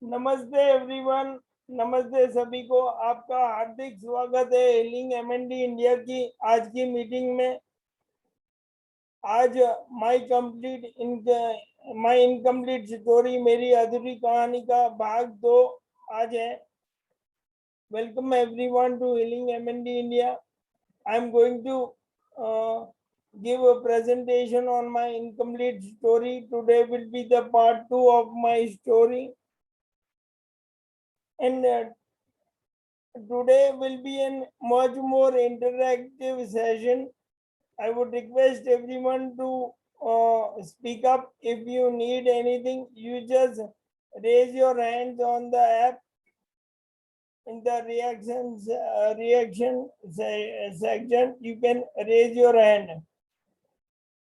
नमस्ते एवरीवन। नमस्ते सभी को। आपका हार्दिक स्वागत है हीलिंग एमएनडी इंडिया की आज की मीटिंग में। आज माई इनकम्प्लीट स्टोरी, मेरी अधूरी कहानी का भाग 2 आज है। Welcome everyone to healing MND India. I am going to give a presentation on my incomplete story. Today will be the part 2 of my story, and today will be a much more interactive session. I would request everyone to speak up. If you need anything, you just raise your hands on the app in the reaction section. You can raise your hand,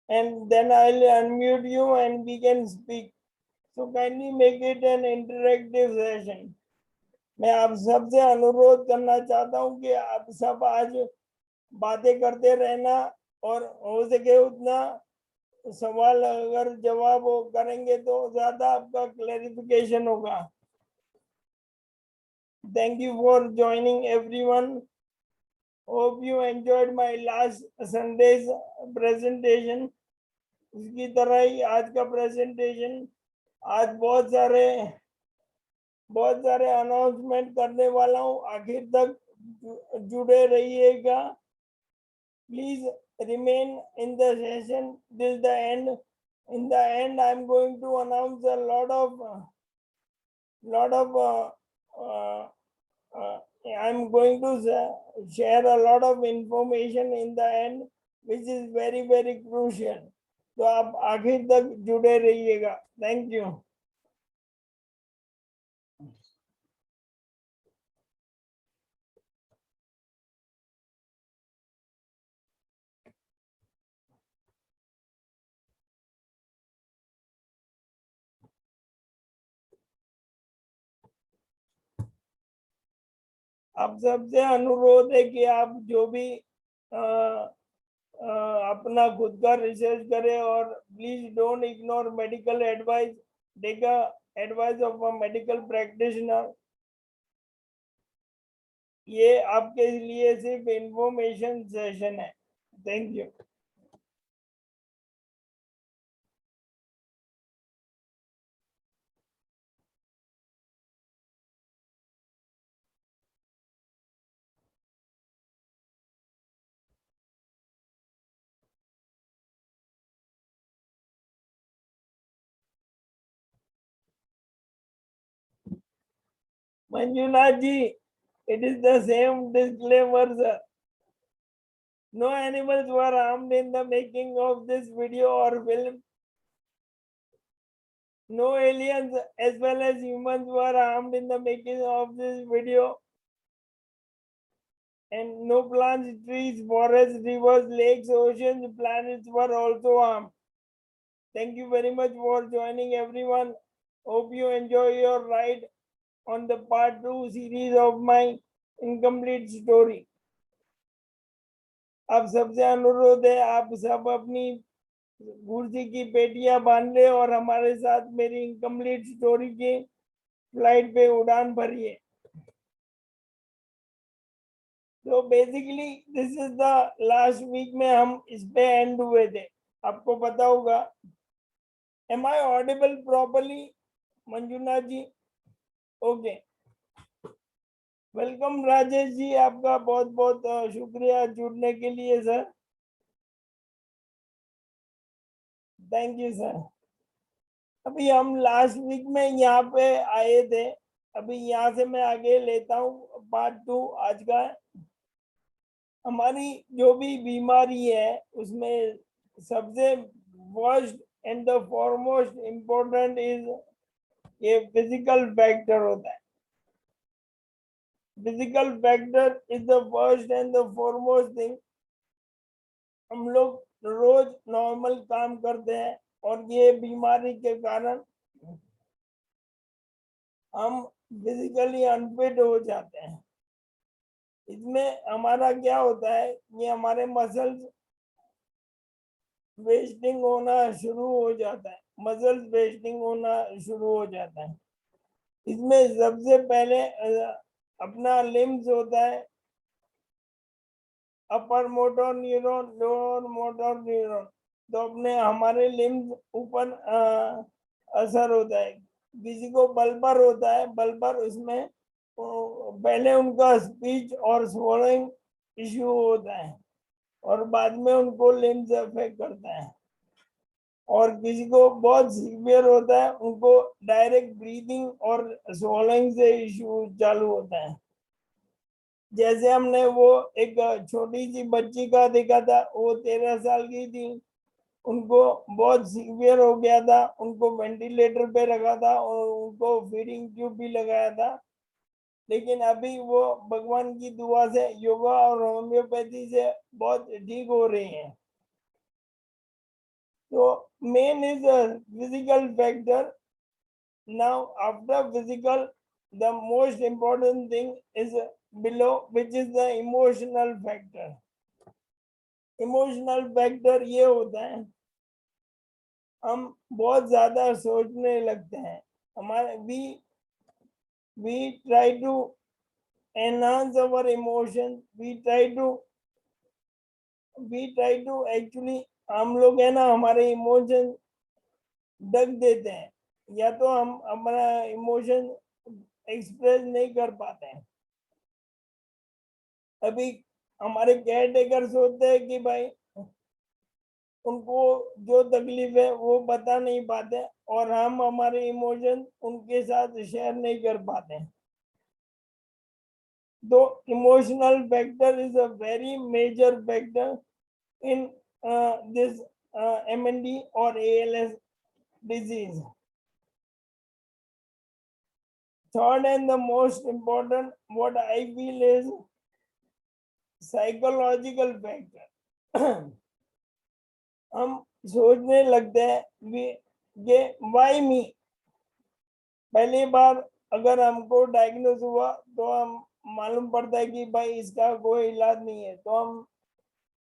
and then I'll unmute you and we can speak. So kindly make it an interactive session. मैं आप सबसे अनुरोध करना चाहता हूँ कि आप सब आज बातें करते रहना, और हो सके उतना सवाल अगर जवाब करेंगे तो ज्यादा आपका क्लैरिफिकेशन होगा। Thank you for joining everyone. Hope you enjoyed my last Sundays presentation. इसकी तरह ही आज का प्रेजेंटेशन, आज बहुत सारे अनाउंसमेंट करने वाला हूँ। आखिर तक जुड़े रहिएगा। Please remain in the session till the end. In the end, I'm going to announce a lot of I'm going to share a lot of information in the end, which is very very crucial. तो आप आखिर तक जुड़े रहिएगा। Thank you. आप सबसे अनुरोध है कि आप जो भी अपना खुद का रिसर्च करें, और please don't ignore medical advice. Take advice of a medical practitioner. ये आपके लिए सिर्फ इंफॉर्मेशन सेशन है। Thank you. Manjunath ji, it is the same disclaimer, sir. No animals were harmed in the making of this video or film. No aliens as well as humans were harmed in the making of this video. And no plants, trees, forests, rivers, lakes, oceans, planets were also harmed. Thank you very much for joining, everyone. Hope you enjoy your ride on the part 2 series of my incomplete story. आप सबसे अनुरोध है, आप सब अपनी कुर्सी की पेटियां बांध ले और हमारे साथ मेरी इनकम्प्लीट स्टोरी की फ्लाइट पे उड़ान भरिए। तो basically this is the last week में हम इस पे एंड हुए थे, आपको पता होगा। Am I audible properly Manjunath ji? Okay. Welcome Rajesh ji, आपका बहुत बहुत शुक्रिया जुड़ने के लिए सर। Thank you sir. अभी हम लास्ट वीक में यहाँ पे आए थे। अभी यहाँ से मैं आगे लेता हूँ पार्ट 2 आज का। हमारी जो भी बीमारी है उसमें सबसे first and the foremost important is ये फिजिकल फैक्टर होता है। Physical factor is the first and the foremost thing. हम लोग रोज नॉर्मल काम करते हैं और ये बीमारी के कारण हम फिजिकली अनफिट हो जाते हैं। इसमें हमारा क्या होता है, ये हमारे मसल्स वेस्टिंग होना शुरू हो जाता है। मसल्स वेस्टिंग होना शुरू हो जाता है। इसमें सबसे पहले अपना लिम्स होता है, upper motor neuron, lower motor neuron. तो अपने हमारे लिम्स ऊपर असर होता है। किसी को बल्बर होता है, बल्बर उसमें पहले उनका स्पीच और स्वॉलोइंग इश्यू होता है और बाद में उनको लिम्स अफेक्ट करता है। और किसी को बहुत सीवियर होता है, उनको डायरेक्ट ब्रीदिंग और स्वॉलोइंग से इश्यू चालू होता है। जैसे हमने वो एक छोटी सी बच्ची का देखा था, वो 13 साल की थी, उनको बहुत सीवियर हो गया था, उनको वेंटिलेटर पे रखा था और उनको फीडिंग ट्यूब भी लगाया था। लेकिन अभी वो भगवान की दुआ से, योगा और होम्योपैथी से बहुत ठीक हो रही हैं। तो main is physical factor. Now, after physical, the most important thing is below, which is the emotional factor. Emotional factor ये होता है, हम बहुत ज्यादा सोचने लगते हैं। हमारे we try to enhance our emotion, we try to actually, हम लोग है ना, हमारे इमोशन ढक देते हैं, या तो हम अपना इमोशन एक्सप्रेस नहीं कर पाते हैं। अभी हमारे केयर टेकर्स होते हैं कि भाई उनको जो तकलीफ है वो बता नहीं पाते और हम हमारे इमोशन उनके साथ शेयर नहीं कर पाते। तो emotional factor is a very major factor in this MND और ALS disease. Third and the most important, what I feel is psychological factor. हम सोचने लगते हैं ये वाई मी। पहली बार अगर हमको डायग्नोज हुआ तो हम मालूम पड़ता है कि भाई इसका कोई इलाज नहीं है, तो हम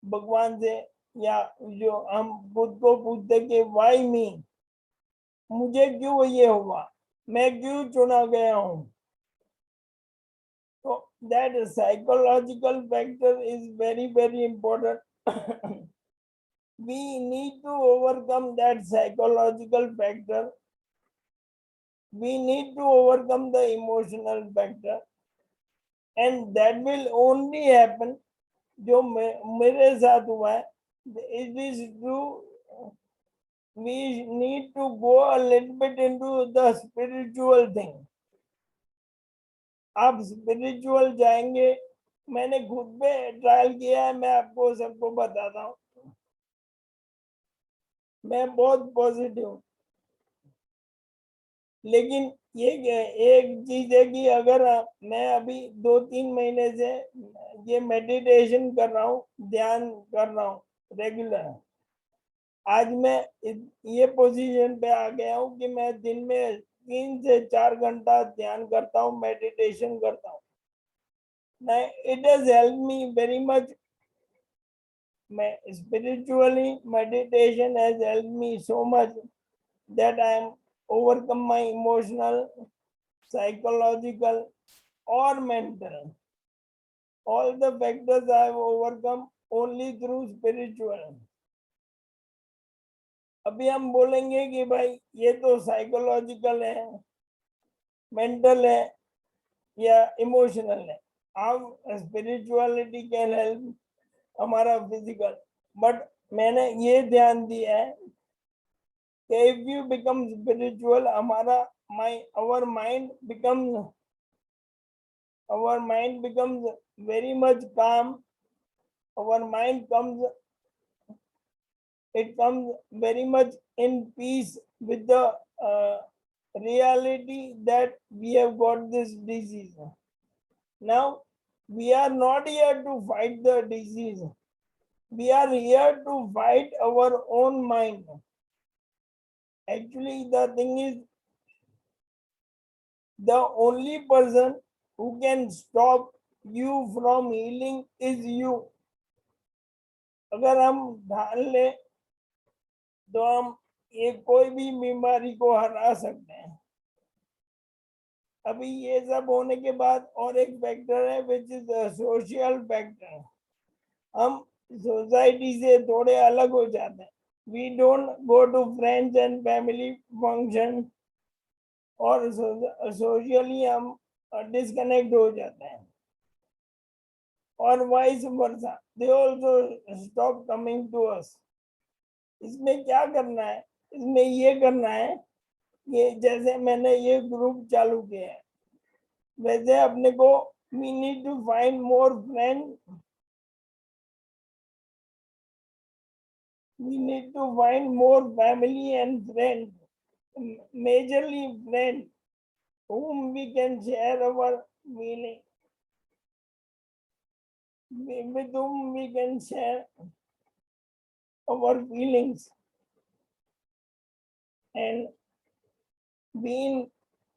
भगवान से या जो हम खुद को पूछते कि वाई मी, मुझे क्यों ये हुआ, मैं क्यों चुना गया हूँ। तो that psychological factor is very very important. We need to overcome that psychological factor. We need to overcome the emotional factor, and that will only happen जो मेरे साथ हुआ है. It is true. We need to go a little bit into the spiritual thing. आप spiritual जाएंगे, मैंने खुद पे ट्रायल किया है, मैं आपको सबको बताता हूँ, मैं बहुत पॉजिटिव हूँ। लेकिन ये एक चीज है कि अगर मैं अभी 2-3 महीने से ये मेडिटेशन कर रहा हूँ, ध्यान कर रहा हूँ रेगुलर, आज मैं ये पोजीशन पे आ गया हूँ कि मैं दिन में 3 से 4 घंटा ध्यान करता हूँ, मेडिटेशन करता हूँ. It has help me very much. Spiritually, meditation has helped me so much that I am overcome my emotional, psychological or mental. All the factors I have overcome only through spiritual. अभी हम बोलेंगे कि भाई ये तो psychological है, mental है या इमोशनल है. हाउ स्पिरिचुअलिटी कैन हेल्प हमारा फिजिकल. बट मैंने ये ध्यान दिया है कि इफ यू बिकम स्पिरिचुअल, हमारा our mind becomes very much calm. Our mind comes very much in peace with the reality that we have got this disease. Now we are not here to fight the disease, we are here to fight our own mind. Actually, the thing is, the only person who can stop you from healing is you. अगर हम ठान ले तो हम ये कोई भी बीमारी को हरा सकते हैं. अभी ये सब होने के बाद और एक फैक्टर है विच इज सोशल फैक्टर। हम सोसाइटी से थोड़े अलग हो जाते हैं। We don't go to friends and family function, और सोशली हम डिस्कनेक्ट हो जाते हैं। और vice versa, they also stop coming to us. इसमें क्या करना है? इसमें ये करना है, ये जैसे मैंने ये ग्रुप चालू किया है, वैसे अपने को we need to find more friend, we need to find more family and friend, majorly friend whom we can share our feeling, with whom we can share our feelings, and we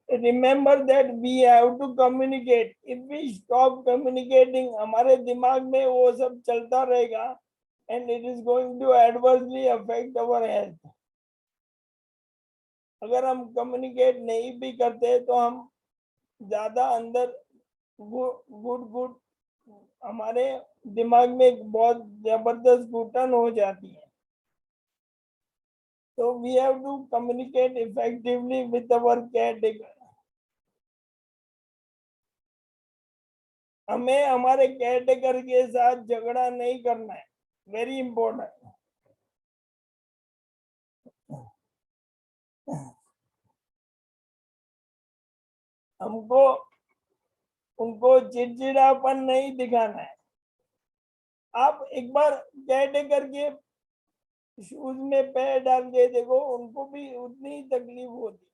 remember that we have to communicate. If we stop communicating, हमारे दिमाग में वो सब चलता रहेगा, and it is going to adversely affect our health. अगर हम communicate नहीं भी करते तो हम ज्यादा अंदर गुड गुड हमारे दिमाग में बहुत जबरदस्त घुटन हो जाती है। तो we have to communicate effectively with our caretaker. हमें हमारे केयरटेकर के साथ झगड़ा नहीं करना है, वेरी इंपॉर्टेंट। हमको उनको चिड़चिड़ापन नहीं दिखाना है। आप एक बार केयरटेकर के शूज में पैर डाल के देखो, उनको भी उतनी ही तकलीफ होती।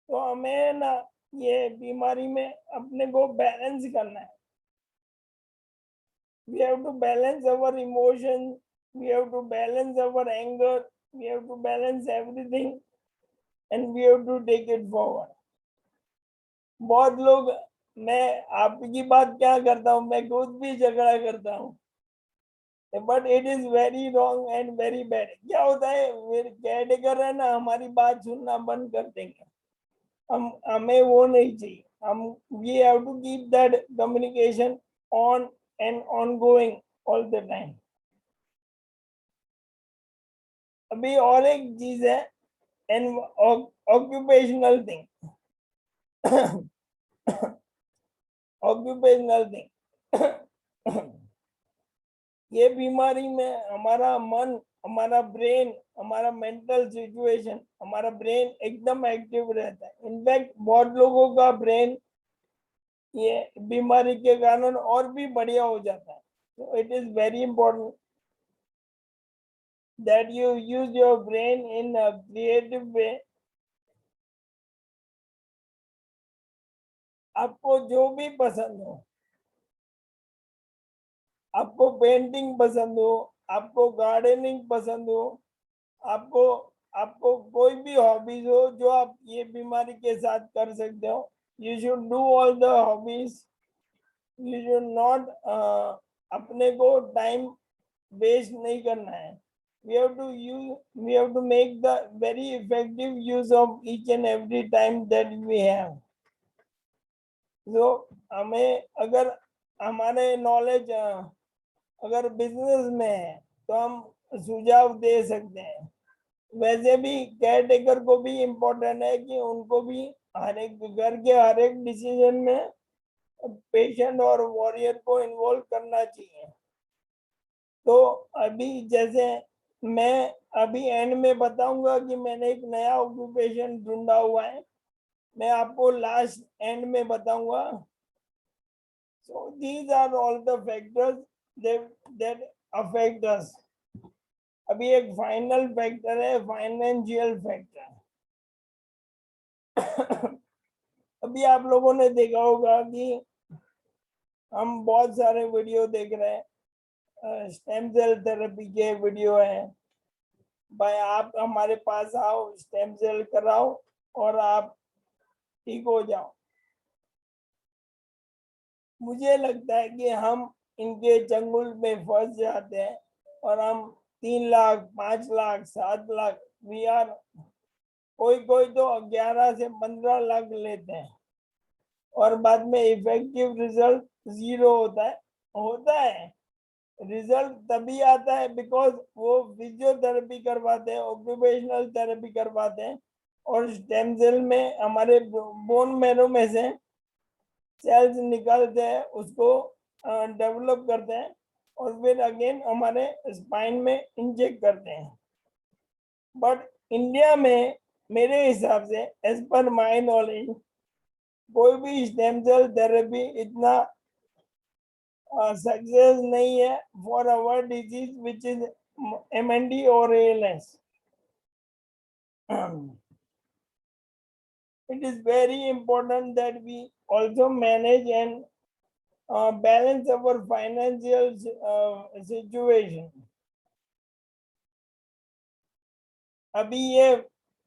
तो हमें ना ये बीमारी में अपने को बैलेंस करना है। We have to balance our emotions, we have to balance our anger, we have to balance everything, and we have to take it forward. बहुत लोग, मैं आपकी बात क्या करता हूँ, मैं खुद भी झगड़ा करता हूँ, but it is very wrong and very bad. क्या होता है, केयरटेकर है ना, हमारी बात सुनना बंद कर देंगे। हमें वो नहीं चाहिए। हम we have to keep that communication on and ongoing all the time. अभी और एक चीज है, an occupational thing. Occupational thing, ये बीमारी में हमारा मन, हमारा ब्रेन, हमारा मेंटल सिचुएशन, हमारा ब्रेन एकदम एक्टिव रहता है। इनफैक्ट बहुत लोगों का ब्रेन ये बीमारी के कारण और भी बढ़िया हो जाता है। तो it is very important that you use your brain in a creative way. आपको जो भी पसंद हो, आपको पेंटिंग पसंद हो, आपको गार्डनिंग पसंद हो, आपको आपको कोई भी हॉबीज हो जो आप ये बीमारी के साथ कर सकते हो, you should do all the hobbies. You should not अपने को टाइम वेस्ट नहीं करना है। we have to make the very effective use of each and every time that we have. So हमें अगर हमारे नॉलेज अगर बिजनेस में है तो हम सुझाव दे सकते हैं। वैसे भी केयरटेकर को भी इम्पोर्टेंट है कि उनको भी हर एक घर के हर एक डिसीजन में पेशेंट और वॉरियर को इन्वॉल्व करना चाहिए। तो अभी जैसे मैं अभी एंड में बताऊंगा कि मैंने एक नया ऑक्यूपेशन ढूंढा हुआ है, मैं आपको लास्ट एंड में बताऊंगा। So these are all the factors that affect us. अभी एक फाइनल फैक्टर है फाइनेंशियल फैक्टर। अभी आप लोगों ने देखा होगा कि हम बहुत सारे वीडियो देख रहे हैं, स्टेम सेल थेरेपी के वीडियो है। भाई आप हमारे पास आओ, स्टेम सेल कराओ और आप ठीक हो जाओ। मुझे लगता है कि हम इनके चंगुल में फंस जाते हैं और हम 3 लाख, 5 लाख, 7 लाख, वी आर, कोई कोई तो 11 से 15 लाख लेते हैं और बाद में इफेक्टिव रिजल्ट 0 होता है। रिजल्ट तभी आता है बिकॉज वो फिजियोथेरेपी करवाते हैं, ऑक्यूपेशनल थेरेपी करवाते हैं और स्टेम सेल में हमारे बोन मैरो में से सेल्स निकलते हैं, उसको डेवलप करते हैं और फिर अगेन हमारे स्पाइन में इंजेक्ट करते हैं। बट इंडिया में मेरे हिसाब से एज पर माय नॉलेज कोई भी स्टेम सेल थेरेपी इतना सक्सेस नहीं है for our disease which is MND और ALS. It is very important that we also manage and balance our financial situation. अभी ये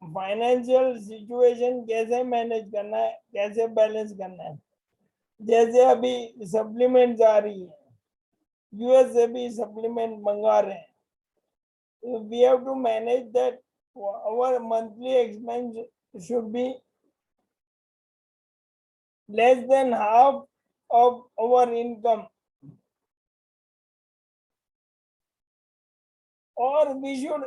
फाइनेंशियल सिचुएशन कैसे मैनेज करना है, कैसे बैलेंस करना है, जैसे अभी सप्लीमेंट आ रही है, US से भी सप्लीमेंट मंगा रहे हैं, so we have to manage that our monthly expense should be less than half of our income, or we should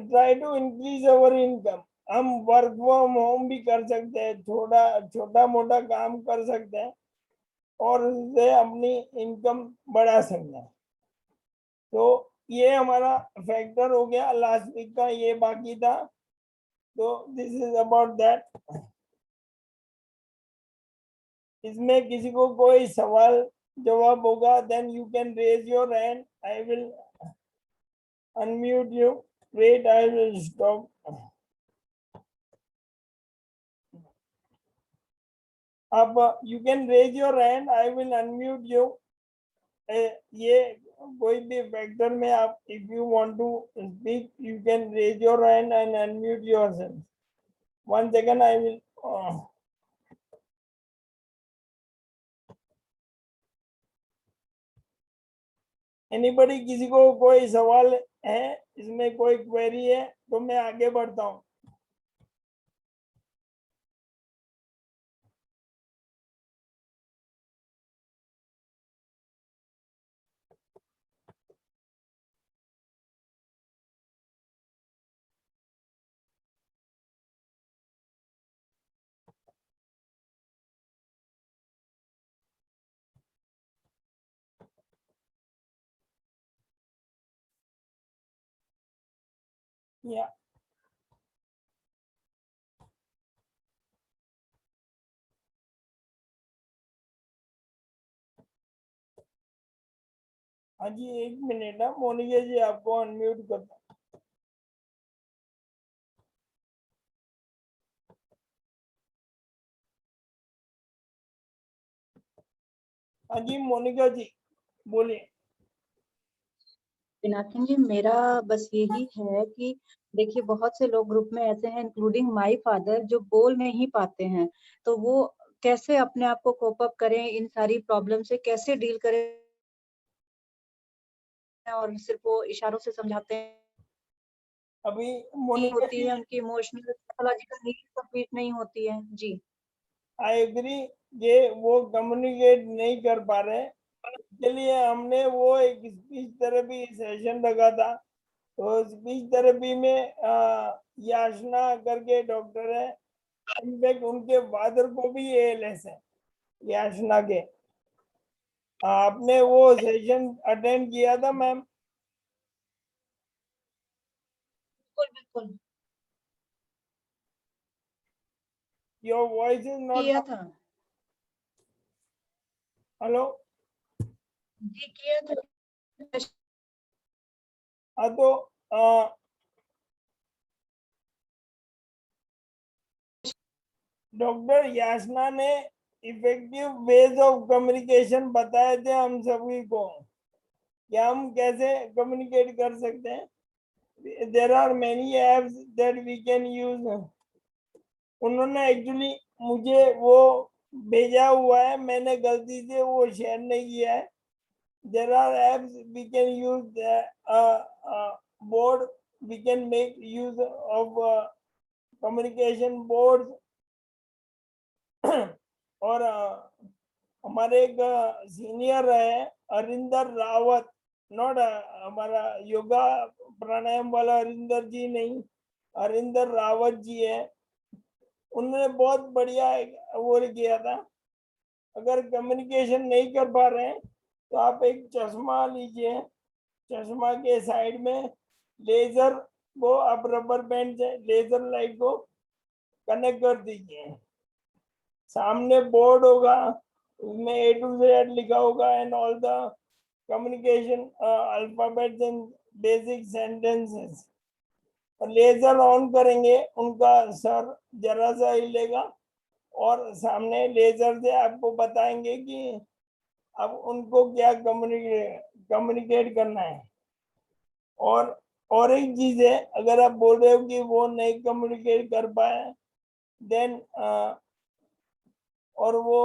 try to increase our income. हम वर्क फ्रॉम होम भी कर सकते हैं, छोटा मोटा काम कर सकते हैं और उससे अपनी इनकम बढ़ा सकते हैं। तो ये हमारा फैक्टर हो गया, लास्ट वीक का ये बाकी था, तो दिस इज अबाउट दैट। इसमें किसी को कोई सवाल जवाब होगा then you can raise your hand, I will unmute you. Wait, I will stop. अब you can raise your hand, I will unmute you. ये कोई भी फैक्टर में आप if you want to speak you can raise your hand and unmute yourself. 1 second, I will anybody, किसी को कोई सवाल है, इसमें कोई क्वेरी है तो मैं आगे बढ़ता हूँ। या हाँ जी, 1 मिनट है मोनिका जी, आपको अनम्यूट करता हूँ। हाँ जी मोनिका जी बोलिए। पिनाकिन जी, मेरा बस यही है कि देखिए बहुत से लोग ग्रुप में ऐसे हैं इंक्लूडिंग माय फादर जो बोल नहीं पाते हैं, तो वो कैसे अपने आप को कोप अप करें, इन सारी प्रॉब्लम से कैसे डील करें, और सिर्फ वो इशारों से समझाते हैं। अभी नहीं मोनिका होती जी, है, उनकी इमोशनल साइकोलॉजिकल नीड्स कंप्लीट नहीं होती है जी। आई एग्री, ये वो कम्युनिकेट नहीं कर पा रहे हैं, इसके लिए हमने वो एक स्पीच थेरेपी सेशन रखा था। तो स्पीच थेरेपी में याचना करके डॉक्टर है, इनफैक्ट उनके फादर को भी ALS है, याचना के। आपने वो सेशन अटेंड किया था मैम? बिल्कुल बिल्कुल योर वॉइस इज नॉट। किया था हेलो, जी, किया था। हाँ तो डॉक्टर याचना ने इफेक्टिव वेज ऑफ कम्युनिकेशन बताए थे हम सभी को, क्या हम कैसे कम्युनिकेट कर सकते हैं। There are many apps that we can use. उन्होंने एक्चुअली मुझे वो भेजा हुआ है, मैंने गलती से वो शेयर नहीं किया है। There are apps we can use board, we can make use of communication boards. और हमारे एक सीनियर है अरिंदर रावत, नॉट हमारा योगा प्राणायाम वाला अरिंदर जी नहीं, अरिंदर रावत जी है, उन्होंने बहुत बढ़िया वो किया था। अगर कम्युनिकेशन नहीं कर पा रहे हैं तो आप एक चश्मा लीजिए, चश्मा के साइड में लेजर को आप रबर बैंड से लेजर लाइट को कनेक्ट कर दीजिए, सामने बोर्ड होगा उसमें A to Z लिखा होगा and all the communication alphabets and basic sentences. और लेजर ऑन करेंगे, उनका सर जरा सा हिलेगा और सामने लेजर से आपको बताएंगे कि अब उनको क्या कम्युनिकेट करना है। और एक चीज है, अगर आप बोल रहे हो कि वो नहीं कम्युनिकेट कर पाए देन और वो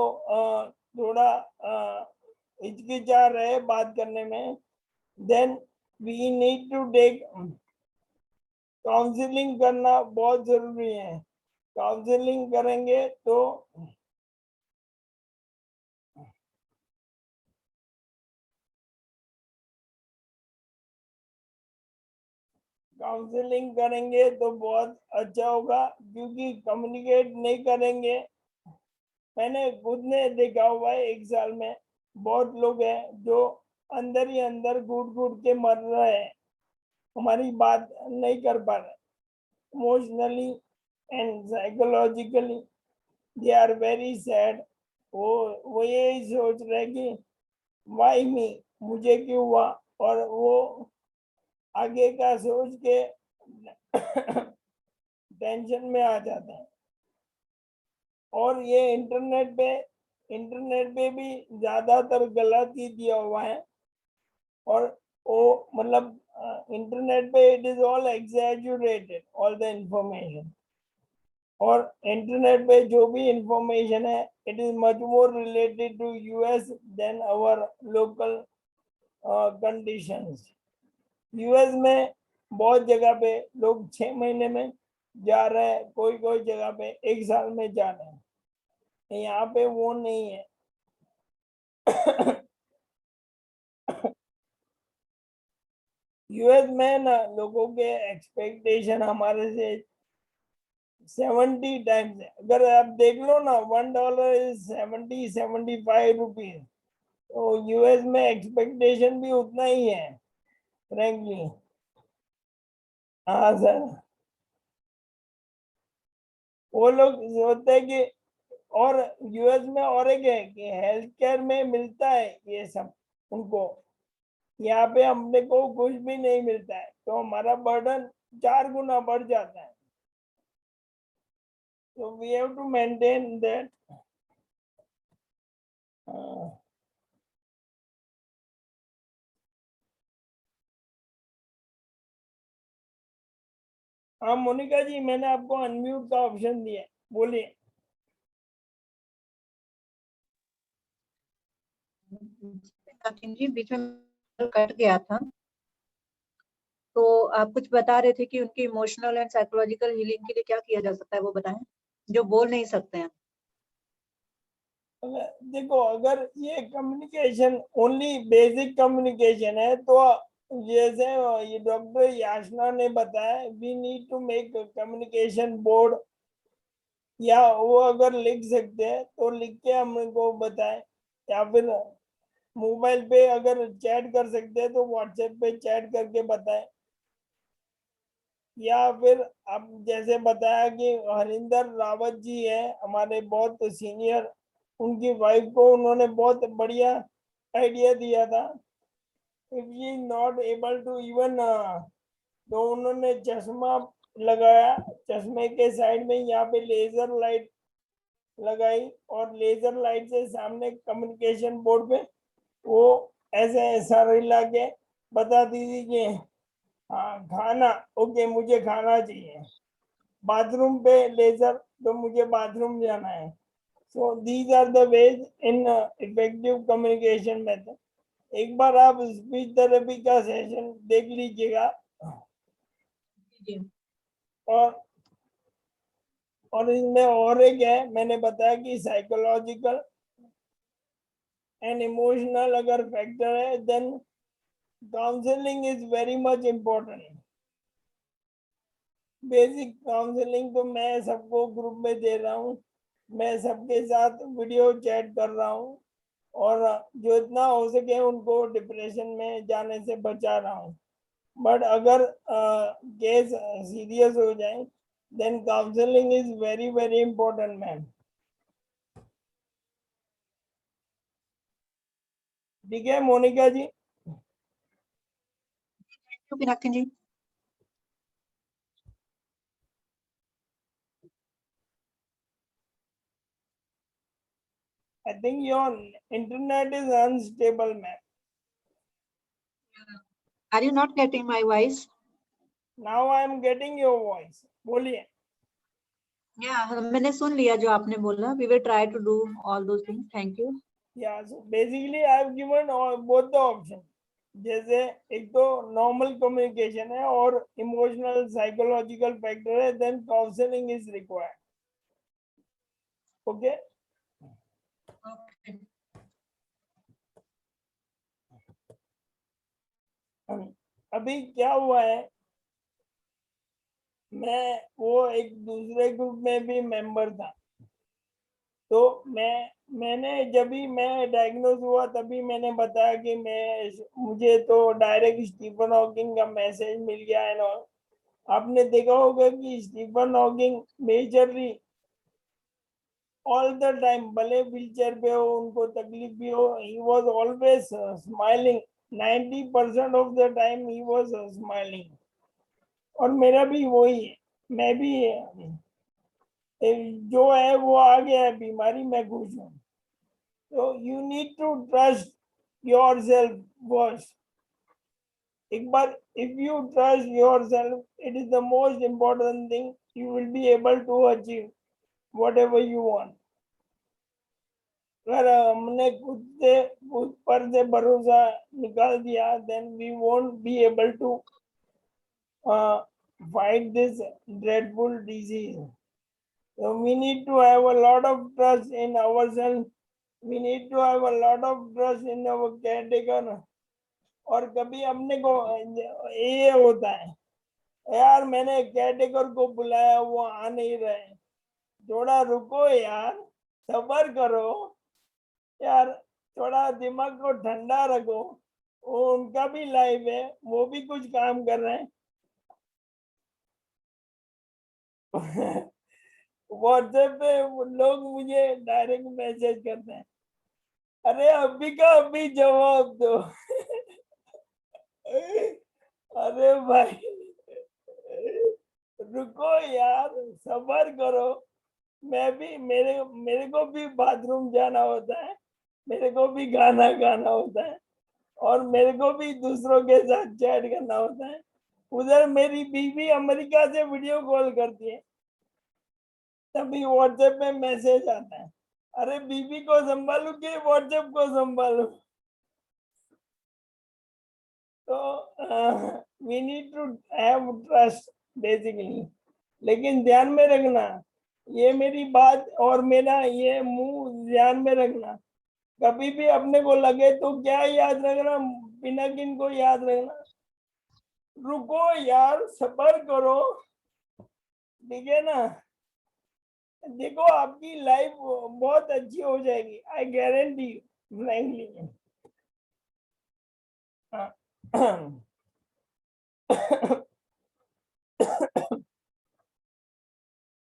थोड़ा हिचकिचा रहे बात करने में, then we need to take counselling करना बहुत जरूरी है। काउंसलिंग करेंगे तो बहुत अच्छा होगा, क्योंकि कम्युनिकेट नहीं करेंगे। मैंने खुद ने देखा हुआ है, एक साल में बहुत लोग हैं जो अंदर ही अंदर घुट घुट के मर रहे हैं, हमारी बात नहीं कर पा रहे, emotionally and psychologically they are very sad. वो यही सोच रहे कि वाई मी, मुझे क्यों हुआ, और वो आगे का सोच के टेंशन में आ जाते हैं। और ये इंटरनेट पे भी ज्यादातर गलत ही दिया हुआ है, और वो मतलब इंटरनेट पे it is all exaggerated all the information. और इंटरनेट पे जो भी इंफॉर्मेशन है it is much more related to US than our local conditions. US में बहुत जगह पे लोग 6 महीने में जा रहे हैं, कोई कोई जगह पे 1 साल में जा रहे हैं, यहाँ पे वो नहीं है। यूएस में ना लोगों के एक्सपेक्टेशन हमारे से 70 टाइम्स है। अगर आप देख लो ना, $1 इज 75 रुपीज, तो यूएस में एक्सपेक्टेशन भी उतना ही है फ्रेंकली। हाँ सर, वो लोग सोचते हैं कि, और यूएस में और एक है कि हेल्थ केयर में मिलता है ये सब उनको, यहाँ पे हमने को कुछ भी नहीं मिलता है, तो हमारा बर्डन 4 गुना बढ़ जाता है। तो we have to maintain that. हाँ मोनिका जी, मैंने आपको अनम्यूट का ऑप्शन दिया, बोलिए। जी बीच में कट गया था, तो आप कुछ बता रहे थे कि उनकी इमोशनल एंड साइकोलॉजिकल हीलिंग के लिए क्या किया जा सकता है, वो बताएं, जो बोल नहीं सकते हैं। देखो, अगर ये कम्युनिकेशन ओनली बेसिक कम्युनिकेशन है तो जैसे ये डॉक्टर याचना ने बताया, we need to make communication board, या वो अगर लिख सकते हैं तो लिख के हमको बताएं, या फिर मोबाइल पे अगर चैट कर सकते हैं तो व्हाट्सएप पे चैट करके बताएं, या फिर अब जैसे बताया कि हरिंदर रावत जी है हमारे बहुत सीनियर, उनकी वाइफ को उन्होंने बहुत बढ़िया आइडिया दिया था। If she not able to even, तो उन्होंने चश्मा लगाया, चश्मे के साइड में यहाँ पे लेजर लाइट लगाई, और लेजर लाइट से सामने कम्युनिकेशन बोर्ड पे वो ऐसे सर हिला के बता दीजिए, हाँ खाना, ओके मुझे खाना चाहिए, बाथरूम पे लेजर, तो मुझे बाथरूम जाना है। So these are the ways in effective communication method. एक बार आप स्पीच थेरेपी का सेशन देख लीजिएगा, जी और इसमें और एक है, मैंने बताया कि साइकोलॉजिकल एंड इमोशनल अगर फैक्टर है, then counselling is very much important. Basic counselling तो मैं सबको ग्रुप में दे रहा हूँ, मैं सबके साथ वीडियो चैट कर रहा हूँ, और जो इतना हो सके उनको डिप्रेशन में जाने से बचा रहा हूँ। बट अगर केस सीरियस हो जाए, then counselling is very very important ma'am. ठीक है मोनिका जी। पिनाकिन जी। I think your internet is unstable, ma'am. Are you not getting my voice? Now I am getting your voice. बोलिए। Yeah, मैंने सुन लिया जो आपने बोला. We will try to do all those things. Thank you. Yeah, so basically I have given both the option. जैसे एक तो normal communication है और इमोशनल साइकोलॉजिकल फैक्टर है, then counselling is required. Okay. Okay. अभी क्या हुआ है, मैं वो एक दूसरे ग्रुप में भी मेंबर था, तो मैंने जब भी मैं डायग्नोज हुआ तभी मैंने बताया कि मुझे तो डायरेक्ट स्टीफन हॉकिंग का मैसेज मिल गया है ना। आपने देखा होगा कि Stephen Hawking majorly all the time, भले व्हीलचेयर पे हो, उनको तकलीफ भी हो, he was always smiling. 90% of the time he was smiling. और मेरा भी वही है, मैं भी जो है वो आ गया है बीमारी, मैं खुश हूँ। तो you need to trust yourself first. एक बार if you trust yourself, it is the most important thing, you will be able to achieve whatever you want. अगर हमने खुद पर से भरोसा निकाल दिया, then we won't be able to fight this dreadful disease. So we need to have a lot of trust in ourselves. We need to have a lot of trust in our caretaker. और कभी अपने को ये होता है, यार मैंने caretaker को बुलाया, वो आ नहीं रहे, थोड़ा रुको यार, सब्र करो यार, थोड़ा दिमाग को ठंडा रखो, वो उनका भी लाइफ है, वो भी कुछ काम कर रहे हैं। व्हाट्सएप पे लोग मुझे डायरेक्ट मैसेज करते हैं, अरे अभी का अभी जवाब दो। अरे भाई रुको यार, सब्र करो। मैं भी मेरे को भी बाथरूम जाना होता है, मेरे को भी गाना गाना होता है, और मेरे को भी दूसरों के साथ चैट करना होता है। उधर मेरी बीवी अमेरिका से वीडियो कॉल करती है, तभी व्हाट्सएप में मैसेज आता है, अरे बीवी को संभालू कि व्हाट्सएप को संभालू। तो we need to have trust basically. लेकिन ध्यान में रखना, ये मेरी बात और मेरा ये मुंह ध्यान में रखना, कभी भी अपने को लगे तो क्या याद रखना, बिना किन को याद रखना, रुको यार, सब्र करो। ठीक है ना? देखो आपकी लाइफ बहुत अच्छी हो जाएगी, I guarantee frankly.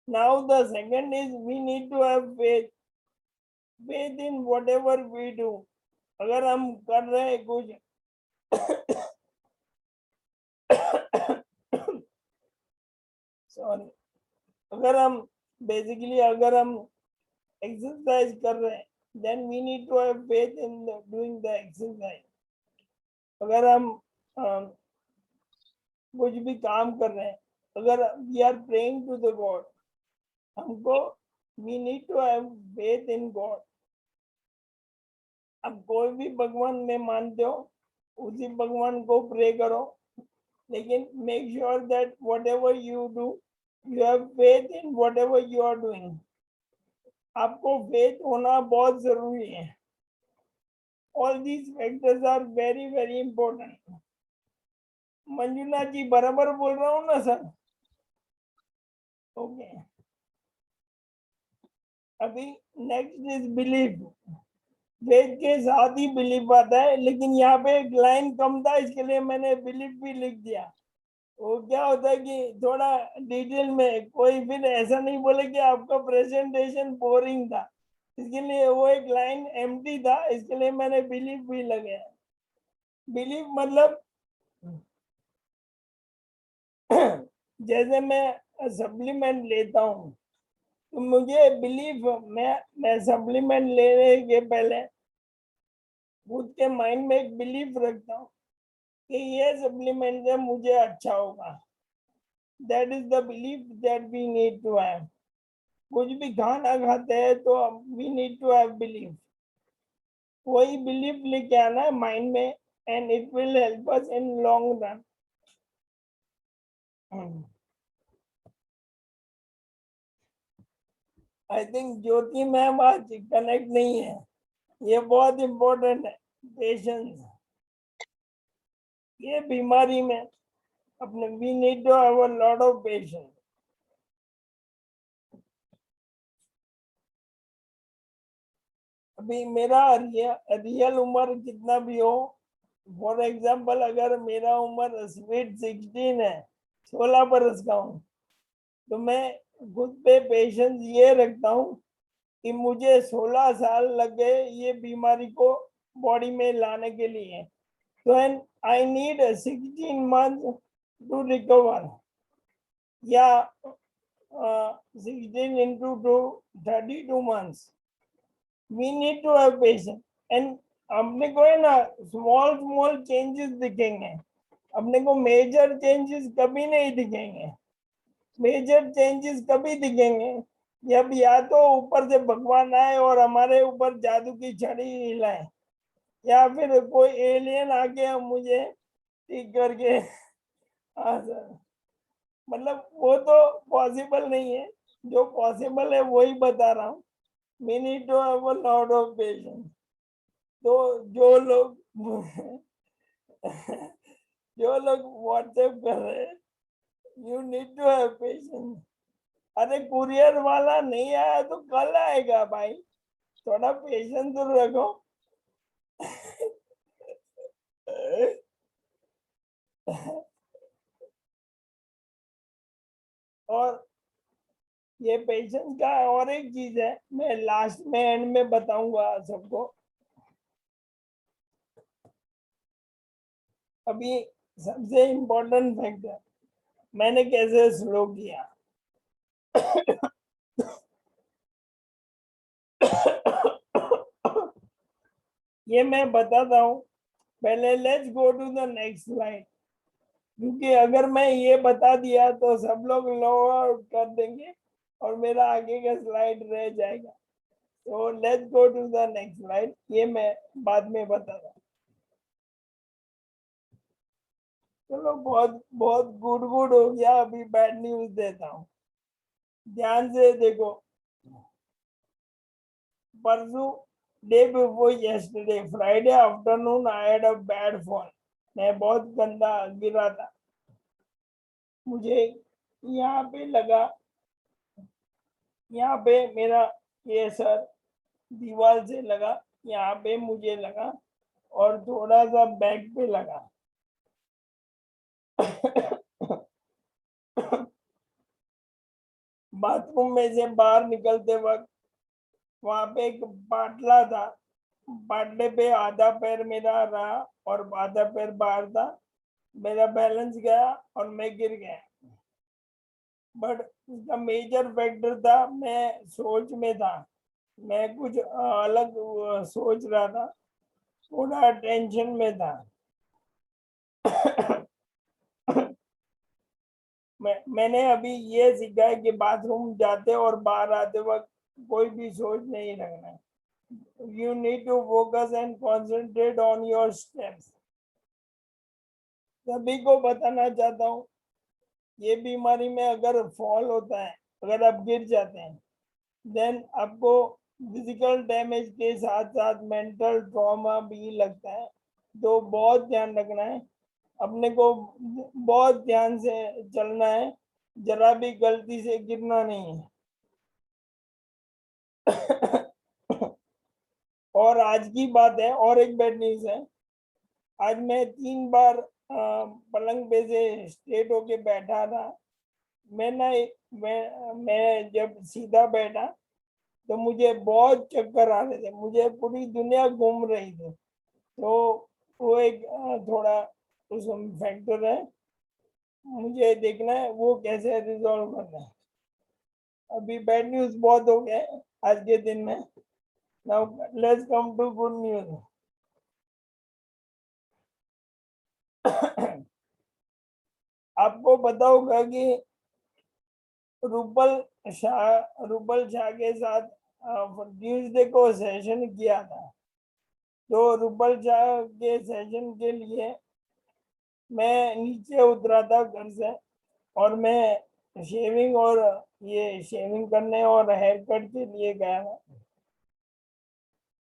Now the second is we need to have faith in whatever we do. अगर हम कर रहे हैं कुछ सॉरी, अगर हम एक्सरसाइज कर रहे हैं, then we need to have faith in doing the exercise. अगर हम कुछ भी काम कर रहे हैं, अगर we are praying to the God, हमको we need to have faith in God. अब कोई भी भगवान में मानते हो, उसी भगवान को प्रे करो, लेकिन make sure that whatever you do you have faith in whatever you are doing. आपको फेथ होना बहुत जरूरी है। All these factors are very very important. Manjunath ji बराबर बोल रहा हूँ ना सर? ओके। अभी नेक्स्ट इज बिलीफ। वेद के साथ ही बिलीफ आता है, लेकिन यहाँ पे एक लाइन कम था, इसके लिए मैंने बिलीफ भी लिख दिया। वो क्या होता है कि थोड़ा डिटेल में कोई फिर ऐसा नहीं बोले कि आपका प्रेजेंटेशन बोरिंग था, इसके लिए वो एक लाइन एम्प्टी था, इसके लिए मैंने बिलीफ भी लगाया। बिलीफ मतलब जैसे मैं सप्लीमेंट लेता हूँ तो मुझे बिलीफ, मैं सप्लीमेंट लेने के पहले खुद के माइंड में एक बिलीफ रखता हूँ कि ये सप्लीमेंट से मुझे अच्छा होगा। That is the belief that we need to have. कुछ भी खाना खाते हैं तो we need to have belief. वही बिलीफ लेके आना है माइंड में, and it will help us in long run. I think Jyoti ma'am आज कनेक्ट नहीं है, ये बहुत इम्पोर्टेंट है। पेशेंस, ये बीमारी में अपने we need to have a lot of patience. अभी मेरा रियल उम्र कितना भी हो, फॉर एग्जाम्पल अगर मेरा उम्र स्वीट 16 है, 16 बरस का हूँ, तो मैं खुद पे पेशेंस ये रखता हूँ कि मुझे 16 साल लग गए ये बीमारी को बॉडी में लाने के लिए, तो and I need 16 month to recover, या 16 into 2 32 months। we need to have patience, and अपने को है ना स्मॉल स्मॉल चेंजेस दिखेंगे, अपने को मेजर चेंजेस कभी नहीं दिखेंगे। मेजर चेंजेस कभी दिखेंगे जब या तो ऊपर से भगवान आए और हमारे ऊपर जादू की छड़ी हिलाए, या फिर कोई एलियन आके मुझे ठीक करके। हाँ सर, मतलब वो तो पॉसिबल नहीं है, जो पॉसिबल है वही बता रहा हूँ। we need to have a lot of patience। तो जो लोग जो लोग व्हाट्सएप कर रहे हैं, you need to have patience. अरे कुरियर वाला नहीं आया तो कल आएगा भाई, थोड़ा पेशेंस तो रखो। और ये पेशेंस का और एक चीज है, मैं लास्ट में एंड में बताऊंगा सबको। अभी सबसे इम्पोर्टेंट फैक्टर मैंने कैसे स्लो किया। ये मैं बताता हूँ, पहले let's go to the next slide, क्योंकि अगर मैं ये बता दिया तो सब लोग लॉग आउट कर देंगे और मेरा आगे का स्लाइड रह जाएगा। तो let's go to the next slide, ये मैं बाद में बताता हूँ। चलो बहुत बहुत गुड गुड हो गया, अभी बैड न्यूज देता हूँ, ध्यान से देखो। परसों, day before yesterday, Friday afternoon I had a bad fall. मैं बहुत गंदा गिरा था, मुझे यहाँ पे लगा, यहाँ पे मेरा ये सर दीवार से लगा, यहाँ पे मुझे लगा और थोड़ा सा बैक पे लगा। बाथरूम में से बाहर निकलते वक्त वहां पे एक बाटला था, बाटले पे आधा पैर मेरा रहा और आधा पैर बाहर था। मेरा बैलेंस गया और मैं गिर गया, बट उसका मेजर फैक्टर था मैं सोच में था, मैं कुछ अलग सोच रहा था, थोड़ा टेंशन में था। मैंने अभी ये सीखा है कि बाथरूम जाते और बाहर आते वक्त कोई भी सोच नहीं रखना है। You need to focus and concentrate on your steps. सभी को बताना चाहता हूँ, ये बीमारी में अगर फॉल होता है, अगर आप गिर जाते हैं, देन आपको फिजिकल डैमेज के साथ साथ मेंटल ट्रॉमा भी लगता है। तो बहुत ध्यान रखना है, अपने को बहुत ध्यान से चलना है, जरा भी गलती से गिरना नहीं है। और आज की बात है, और एक बैड न्यूज है। आज मैं 3 बार पलंग पे से स्ट्रेट होके बैठा था। मैं ना मैं जब सीधा बैठा तो मुझे बहुत चक्कर आ रहे थे, मुझे पूरी दुनिया घूम रही थी। तो वो एक थोड़ा उसमें फैक्टर है, मुझे देखना है वो कैसे रिजॉल्व करना है। अभी बैड न्यूज बहुत हो गया है आज के दिन में। Now let's come to good news. आपको पता होगा कि रूपल शाह के साथ ट्यूजडे को सेशन किया था। तो रूपल शाह के सेशन के लिए मैं नीचे उतरा था घर से, और मैं शेविंग और ये शेविंग करने और हेयर कट के लिए गया था,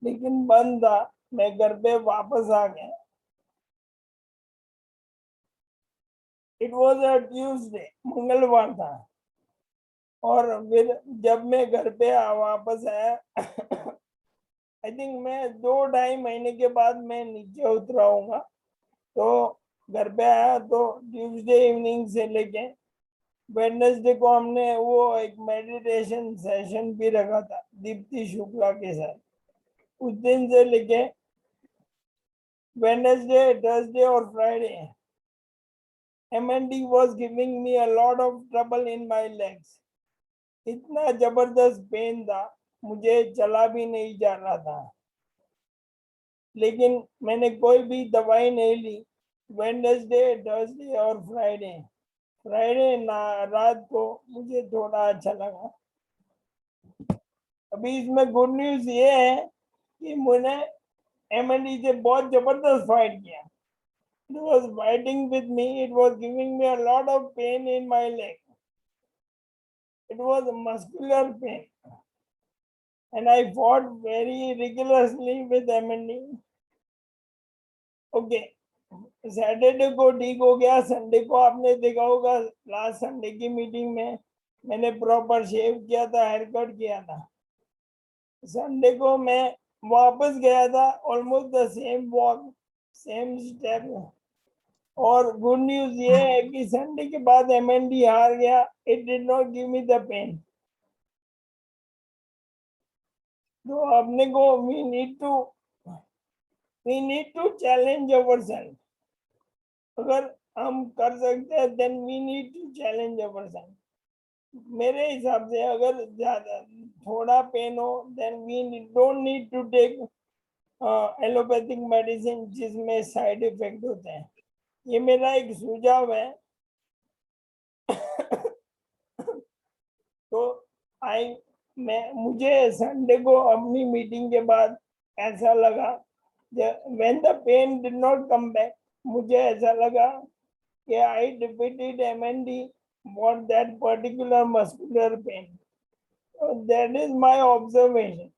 लेकिन बंद था। मैं घर पे वापस आ गया। इट वॉज अ ट्यूजडे, मंगलवार था। और फिर जब मैं घर पे वापस आया, आई थिंक मैं 2-2.5 महीने के बाद मैं नीचे उतरा हूँगा। तो घर पे आया तो ट्यूसडे इवनिंग से लेके वेडनेसडे को हमने वो एक मेडिटेशन सेशन भी रखा था दीप्ति शुक्ला के साथ। उस दिन से लेके वेडनेसडे, थर्सडे और Friday MND was giving me a lot of trouble in my legs. इतना जबरदस्त पेन था, मुझे चला भी नहीं जा रहा था, लेकिन मैंने कोई भी दवाई नहीं ली। वेडनेसडे, थर्सडे और फ्राइडे रात को मुझे थोड़ा अच्छा लगा। अभी इसमें गुड न्यूज ये है कि मैंने MND से बहुत जबरदस्त फाइट किया। It was fighting with me. It was giving me a lot of pain in my leg. It was muscular pain, and I fought very rigorously with MND. Okay, Saturday को ठीक हो गया। Sunday को आपने देखा होगा, last Sunday की meeting में मैंने प्रॉपर शेव किया था, हेयर कट किया था। संडे को मैं वापस गया था, almost the same walk, same step. और गुड न्यूज ये है कि संडे के बाद MND हार गया। It did not give me the pain. तो अपने को we need to challenge ourself. अगर हम कर सकते हैं then we need to challenge ourself. मेरे हिसाब से अगर ज्यादा थोड़ा पेन हो then we don't need to take allopathic medicine जिसमें साइड इफेक्ट होते हैं। ये मेरा एक सुझाव है। तो मुझे संडे को अपनी मीटिंग के बाद ऐसा लगा, when the pain did not come back, मुझे ऐसा लगा कि I defeated MND for that particular muscular pain. So that is my observation.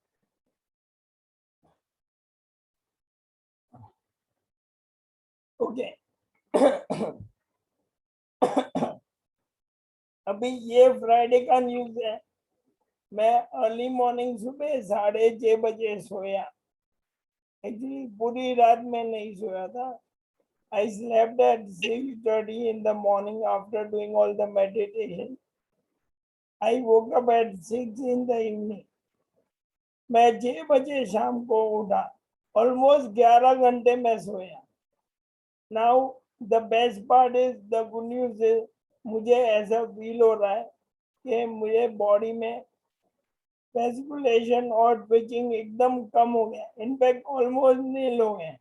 Okay. अभी ये फ्राइडे का न्यूज है। मैं अर्ली मॉर्निंग सुबह 6:30 बजे सोया। एक्चुअली पूरी रात में नहीं सोया था। I slept at 6:30 in the morning after doing all the meditation. I woke up at 6 in the evening. मैं 6 बजे शाम को उठा। ऑलमोस्ट 11 घंटे में सोया। Now the best part is, the good news is, मुझे ऐसा फील हो रहा है कि मुझे बॉडी में वेस्कुलेशन और ट्विचिंग एकदम कम हो गया, इनफैक्ट ऑलमोस्ट नील हो गए।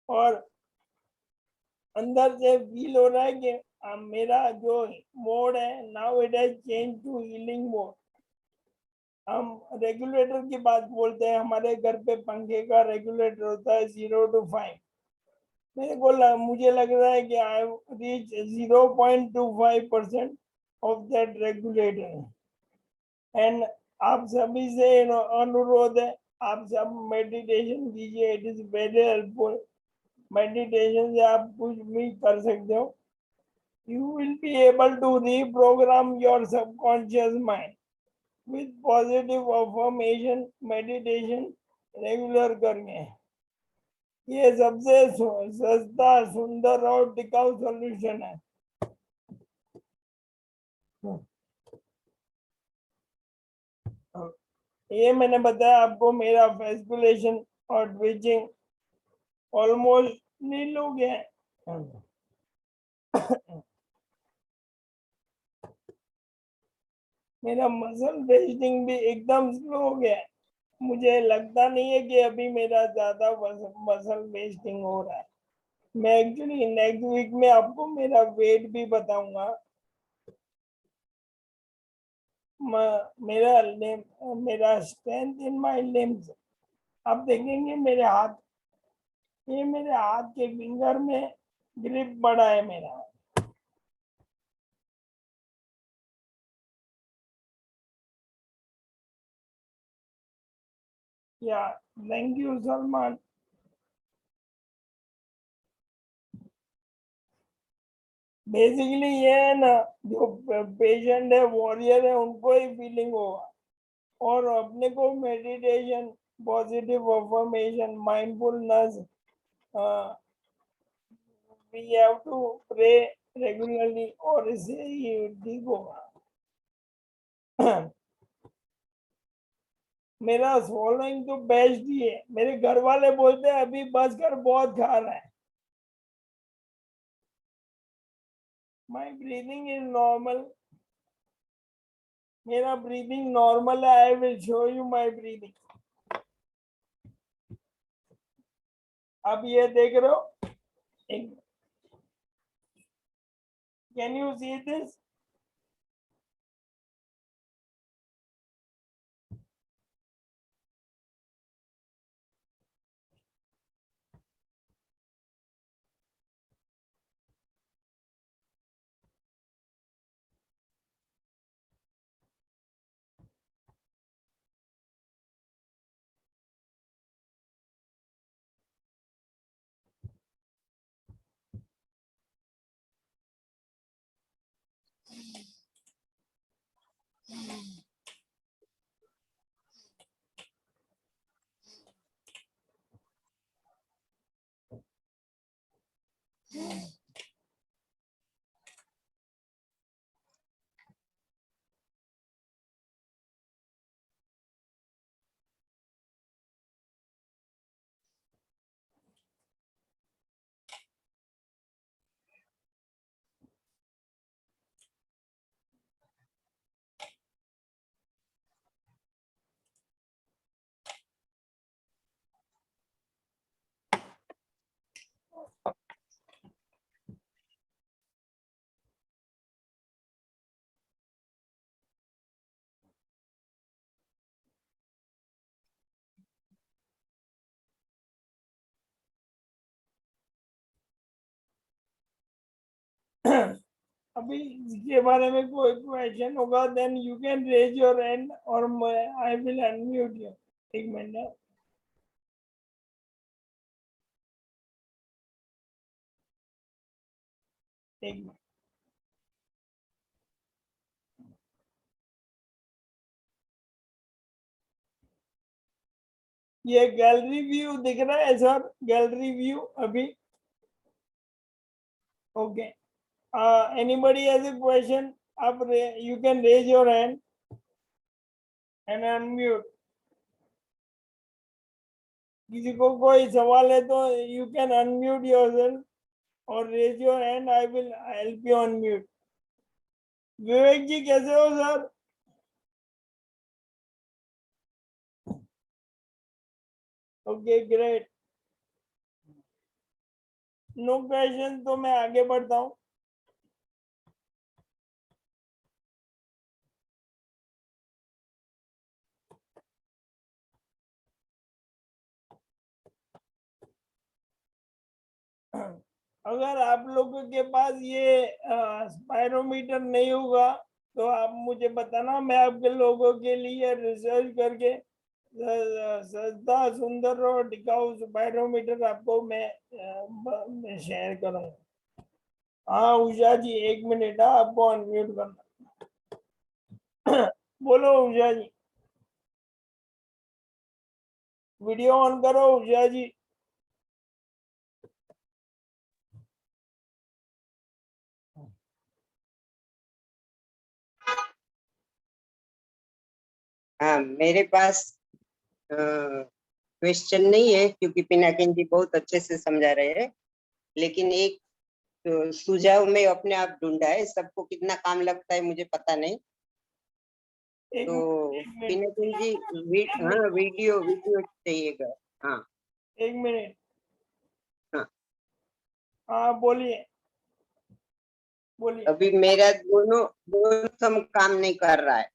और अंदर से फील हो रहा है कि मेरा जो मोड है now it has change to healing mode. हम रेगुलेटर की बात बोलते हैं, हमारे घर पे पंखे का रेगुलेटर होता है 0 to 5। मुझे लग रहा है कि I reach 0.25% of that regulator. And आप सभी से अनुरोध है, आप सब मेडिटेशन कीजिए, it is very helpful. Meditation से आप कुछ भी कर सकते हो। You will be able to reprogram your subconscious mind with positive affirmation meditation regular करके। ये सबसे सस्ता, सुंदर और टिकाऊ सॉल्यूशन है। ये मैंने बताया आपको, मेरा फेस्कुलेशन और ट्विचिंग ऑलमोस्ट नील हो गया है। मेरा मसल वेस्टिंग भी एकदम स्लो हो गया है। मुझे लगता नहीं है कि अभी मेरा ज्यादा मसल वेस्टिंग हो रहा है। मैं एक्चुअली नेक्स्ट वीक में आपको मेरा वेट भी बताऊंगा। मेरा स्ट्रेंथ इन माय लिम्स आप देखेंगे। ये मेरे हाथ के फिंगर में ग्रिप बड़ा है मेरा। या थैंक यू सलमान। बेसिकली ये है ना, जो पेशेंट है, वॉरियर है, उनको ही फीलिंग होगा। और अपने को meditation, positive affirmation, mindfulness, we have to pray regularly और इससे ही ठीक होगा। मेरा swallowing तो बेस्ट ही है। मेरे घर वाले बोलते हैं अभी बस कर, बहुत खा रहा है। माई ब्रीदिंग इज नॉर्मल। मेरा ब्रीदिंग नॉर्मल है। I will show you my breathing. अब ये देख रहे हो, कैन यू सी दिस? अभी इसके बारे में कोई क्वेश्चन होगा then you can raise your hand और आई विल अनम्यूट यू। एक मिनट। एक मिनट। ये गैलरी व्यू दिख रहा है सर? गैलरी व्यू अभी okay. Anybody has a question? आप you can raise your hand and unmute. किसी को कोई सवाल है तो यू कैन अनम्यूट योरसेल्फ और raise your hand. I will help you unmute. Vivek ji कैसे हो sir? Okay great. No question तो मैं आगे बढ़ता हूँ। अगर आप लोगों के पास ये स्पायरोमीटर नहीं होगा तो आप मुझे बताना, मैं आपके लोगों के लिए रिसर्च करके सस्ता, सुंदर और टिकाऊ स्पायरोमीटर आपको मैं शेयर करूंगा। हाँ उषा जी, 1 मिनट, आपको अनम्यूट करना। बोलो उषा जी, वीडियो ऑन करो उषा जी। हाँ, मेरे पास क्वेश्चन नहीं है क्योंकि पिनाकिन जी बहुत अच्छे से समझा रहे हैं, लेकिन एक सुझाव में अपने आप ढूंढा है। सबको कितना काम लगता है मुझे पता नहीं, एक तो मिनट, एक मिनट, पिनाकिन जी हाँ, वीडियो वीडियो चाहिएगा। हाँ 1 मिनट। हाँ, हाँ बोलिए, बोलिए। अभी मेरा दोनों दोनों थंब काम नहीं कर रहा है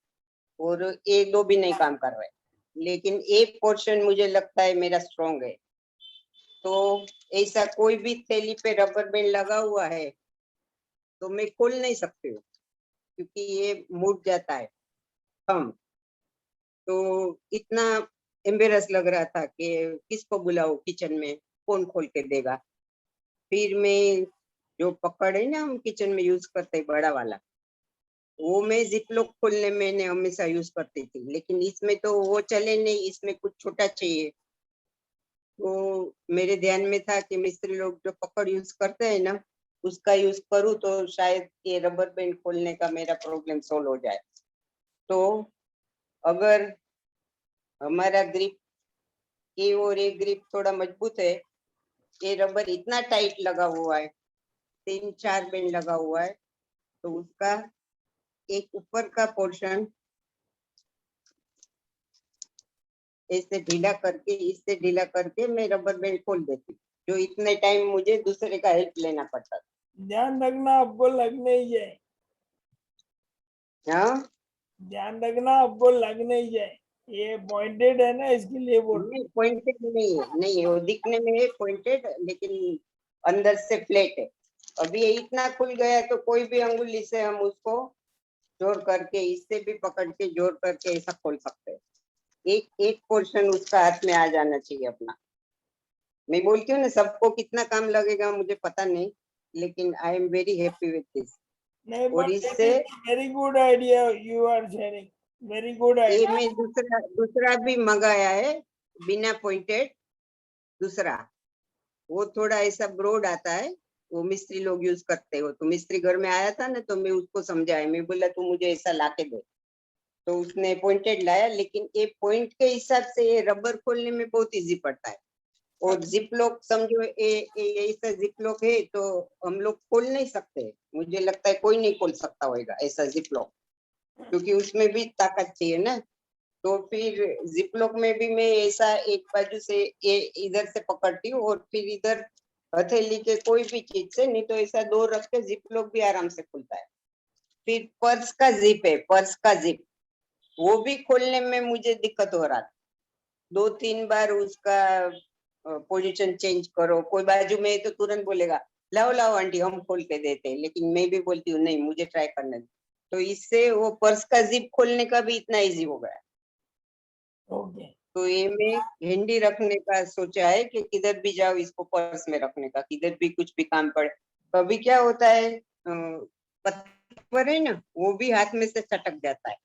और ये दो भी नहीं काम कर रहे, लेकिन एक पोर्शन मुझे लगता है मेरा स्ट्रॉन्ग है। तो ऐसा कोई भी थैली पे रबर बैंड लगा हुआ है तो मैं खोल नहीं सकती हूँ क्योंकि ये मुड़ जाता है थंब। तो इतना एम्बेरस लग रहा था कि किसको बुलाओ किचन में, कौन खोल के देगा। फिर मैं जो पकड़ है ना हम किचन में यूज करते हैं बड़ा वाला, वो मैं जिप लॉक खोलने मैंने हमेशा यूज करती थी, लेकिन इसमें तो वो चले नहीं, इसमें कुछ छोटा चाहिए। तो मेरे ध्यान में था कि मिस्त्री लोग जो पकड़ यूज करते हैं ना उसका यूज करूँ तो शायद ये रबर बैंड खोलने का मेरा प्रॉब्लम सोल्व हो जाए। तो अगर हमारा ग्रिप ये और ये ग्रिप थोड़ा मजबूत है, ये रबर इतना टाइट लगा हुआ है, 3-4 बैंड लगा हुआ है, तो उसका एक ऊपर का पोर्शन ऐसे ढीला करके, इससे ढीला करके मैं रबर बैंड खोल देती, जो इतने टाइम मुझे दूसरे का हेल्प लेना पड़ता। ध्यान रखना आपको लगने ही जाए, हाँ ध्यान रखना आपको लगने ही जाए। ये पॉइंटेड है ना, इसके लिए बोल रहा नहीं, पॉइंटेड नहीं है, नहीं है, वो दिखने में है पॉइंटेड लेकिन अंदर से फ्लैट है। अभी ये इतना खुल गया है तो कोई भी अंगुली से हम उसको जोड़ करके, इससे भी पकड़ के जोड़ करके ऐसा खोल सकते हैं। एक एक पोर्शन उसका हाथ में आ जाना चाहिए अपना। मैं बोलती हूँ ना सबको कितना काम लगेगा मुझे पता नहीं, लेकिन I am very happy with this. नहीं, और बट इससे very good idea you are sharing, very good ये आइडिया। मैं दूसरा दूसरा भी मंगाया है बिना पॉइंटेड, दूसरा वो थोड़ा ऐसा ब्रॉड आता है, वो मिस्त्री लोग यूज करते हो। तो मिस्त्री घर में आया था ना तो मैं उसको समझाया, मैं बोला तू मुझे ऐसा ला के दे, तो उसने पॉइंटेड लाया, लेकिन ये पॉइंट के हिसाब से ये रबर खोलने में बहुत इजी पड़ता है। और जिप लॉक समझो ये ऐसा जिप लॉक है तो हम लोग खोल नहीं सकते, मुझे लगता है कोई नहीं खोल सकता होगा ऐसा जिप लॉक, क्योंकि उसमें भी ताकत चाहिए ना। तो फिर जिप लॉक में भी मैं ऐसा एक बाजू से ये इधर से पकड़ती हूँ और फिर इधर हथेली के कोई भी चीज से, नहीं तो ऐसा दो रख के जिप लॉक भी आराम से खुलता है। फिर पर्स का जिप है, पर्स का जिप वो भी खोलने में मुझे दिक्कत हो रहा था। 2-3 बार उसका पोजीशन चेंज करो, कोई बाजू में है तो तुरंत बोलेगा लाओ लाओ आंटी हम खोल के देते हैं, लेकिन मैं भी बोलती हूँ नहीं मुझे ट्राई करने दो। तो इससे वो पर्स का जिप खोलने का भी इतना इजी हो गया। ओके, तो ये मैं हैंडी रखने का सोचा है कि किधर भी जाओ इसको पर्स में रखने का, किधर भी कुछ भी काम पड़े। कभी क्या होता है पेपर है ना वो भी हाथ में से चटक जाता है,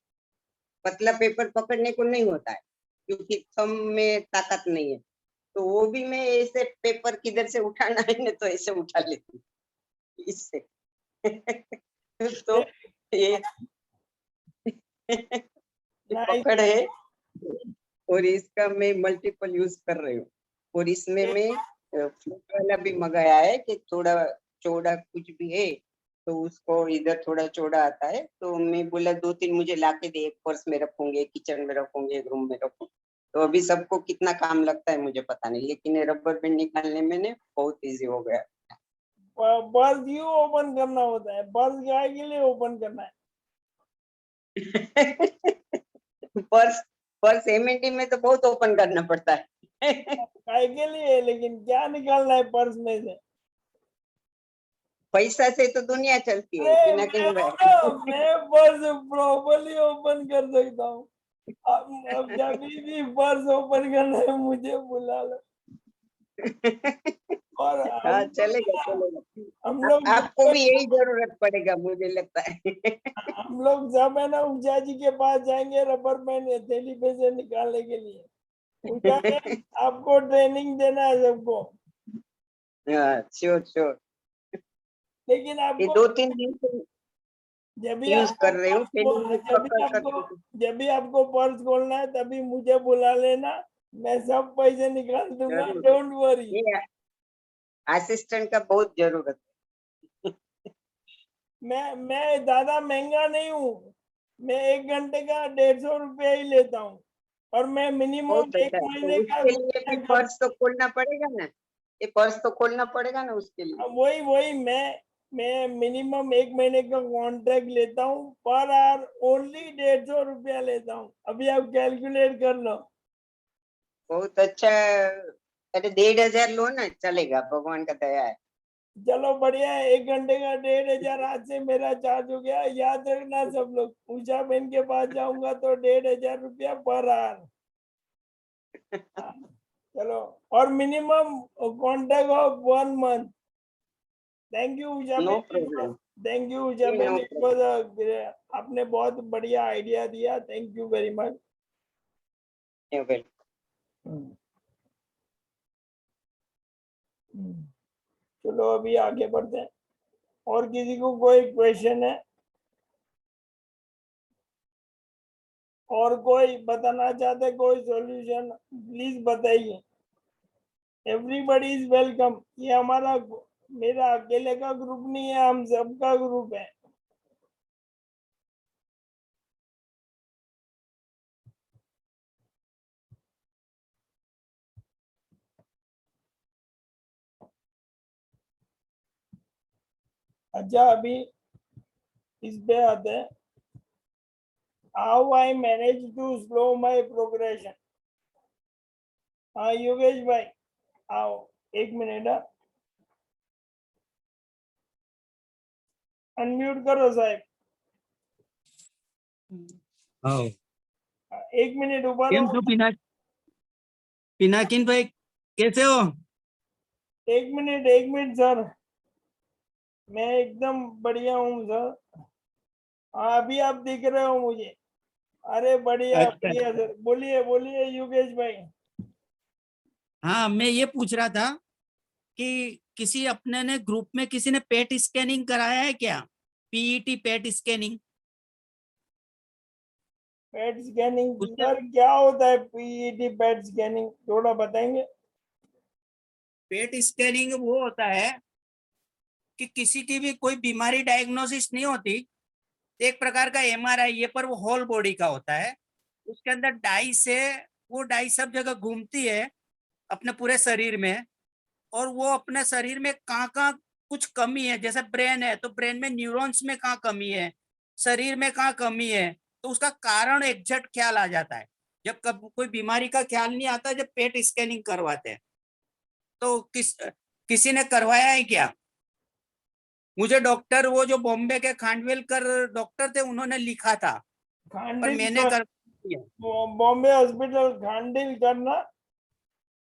पतला पेपर पकड़ने को नहीं होता है क्योंकि थंब में ताकत नहीं है। तो वो भी मैं ऐसे पेपर किधर से उठाना है ना तो ऐसे उठा लेती हूँ इससे। तो ये नाइस। पकड़ है और इसका मैं मल्टीपल यूज कर रही हूँ। और इसमें मैं फ्लूट वाला भी मंगाया है कि थोड़ा चौड़ा कुछ भी है तो उसको इधर थोड़ा चौड़ा आता है, तो मैं बोला 2-3 मुझे लाके दे, एक पर्स में रखूंगी, एक किचन में रखूंगी, एक रूम में रखूंगी। तो अभी सबको कितना काम लगता है मुझे पता नहीं, लेकिन ये रबर बैंड निकालने में ने बहुत इजी हो गया। पर्स क्यों ओपन करना होता है? पर्स काय के लिए ओपन करना है? पर्स पर्स एमएनडी में तो बहुत ओपन करना पड़ता है। काय के लिए? लेकिन क्या निकालना है पर्स में से? पैसा से तो दुनिया चलती है, अरे बिना क्यों मैं पर्स प्रॉपर्ली ओपन कर सकता हूँ। अब जब भी पर्स ओपन करना है मुझे बुला लो। और हाँ, चलेगा चलेगा। हम लोग आपको भी यही जरूरत पड़ेगा मुझे लगता है। हम लोग सब है ना उषा जी के पास जाएंगे रबर बैंड थैली पे से निकालने के लिए। उषा मैम आपको ट्रेनिंग देना है सबको, हाँ, श्योर श्योर। लेकिन ये आपको 2-3 दिन से जब भी यूज आपको कर रही हूँ, ट्रेनिंग पक्का करती हूँ। जब भी आपको पर्स खोलना है तभी मुझे बुला लेना, मैं सब पैसे निकाल दूंगा, जरूर। Don't worry. ये असिस्टेंट का बहुत जरूरत है। मैं ज्यादा महंगा नहीं हूँ, मैं 1 घंटे का 150 रुपया ही लेता हूँ और मैं मिनिमम बहुत 1 अच्छा है, तो महीने का उसके लिए भी पर्स तो खोलना पड़ेगा ना, ये पर्स तो खोलना पड़ेगा ना उसके लिए। वही वही मैं मिनिमम 1 महीने का कॉन्ट्रैक्ट लेता हूँ, पर आवर ओनली 150 रुपया लेता हूँ। अभी आप कैलकुलेट कर लो। बहुत अच्छा। अरे 1,500 लो ना, चलेगा, भगवान का दया है। चलो बढ़िया है, 1 घंटे का 1,500 आज से मेरा चार्ज हो गया। याद रखना सब लोग, उषा बहन के पास जाऊंगा तो 1,500 रुपया पर आवर। चलो, और minimum contract of 1 month. Thank you Usha no बहन, problem. Thank you Usha no बहन, प्रॉब्लम। आपने बहुत बढ़िया आइडिया दिया, थैंक यू वेरी मच। चलो अभी आगे बढ़ते हैं। और किसी को कोई क्वेश्चन है? और कोई बताना चाहते, कोई सॉल्यूशन प्लीज बताइए। Everybody is welcome. ये हमारा मेरा अकेले का ग्रुप नहीं है, हम सबका ग्रुप है। अच्छा अभी इस पे आते हैं, how I manage to slow my progression. हाँ योगेश भाई आओ, 1 मिनट, अनम्यूट करो साहब। हाँ 1 मिनट ऊपर केम हो। छो पिनाकिन भाई, कैसे हो? 1 मिनट 1 मिनट सर, मैं एकदम बढ़िया हूँ सर। हाँ अभी आप दिख रहे हो मुझे। अरे बढ़िया अच्छा, बढ़िया सर, बोलिए बोलिए योगेश भाई। हाँ मैं ये पूछ रहा था कि किसी अपने ने ग्रुप में किसी ने पेट स्कैनिंग कराया है क्या? पीईटी पेट स्कैनिंग। पेट स्कैनिंग उससे सर क्या होता है? पीईटी पेट स्कैनिंग थोड़ा बताएंगे? पेट स्कैनिंग वो होता है कि किसी की भी कोई बीमारी डायग्नोसिस नहीं होती, एक प्रकार का एमआरआई है, पर वो होल बॉडी का होता है। उसके अंदर डाई से, वो डाई सब जगह घूमती है अपने पूरे शरीर में, और वो अपने शरीर में कहाँ कहाँ कुछ कमी है, जैसे ब्रेन है तो ब्रेन में न्यूरॉन्स में कहाँ कमी है, शरीर में कहाँ कमी है, तो उसका कारण एग्जैक्ट ख्याल आ जाता है। जब कब कोई बीमारी का ख्याल नहीं आता जब पेट स्कैनिंग करवाते हैं। तो किसी ने करवाया है क्या? मुझे डॉक्टर वो जो बॉम्बे के खांडवेलकर डॉक्टर थे उन्होंने लिखा था, पर खांडिल मैंने कर दिया। बॉम्बे हॉस्पिटल खांडिल करना।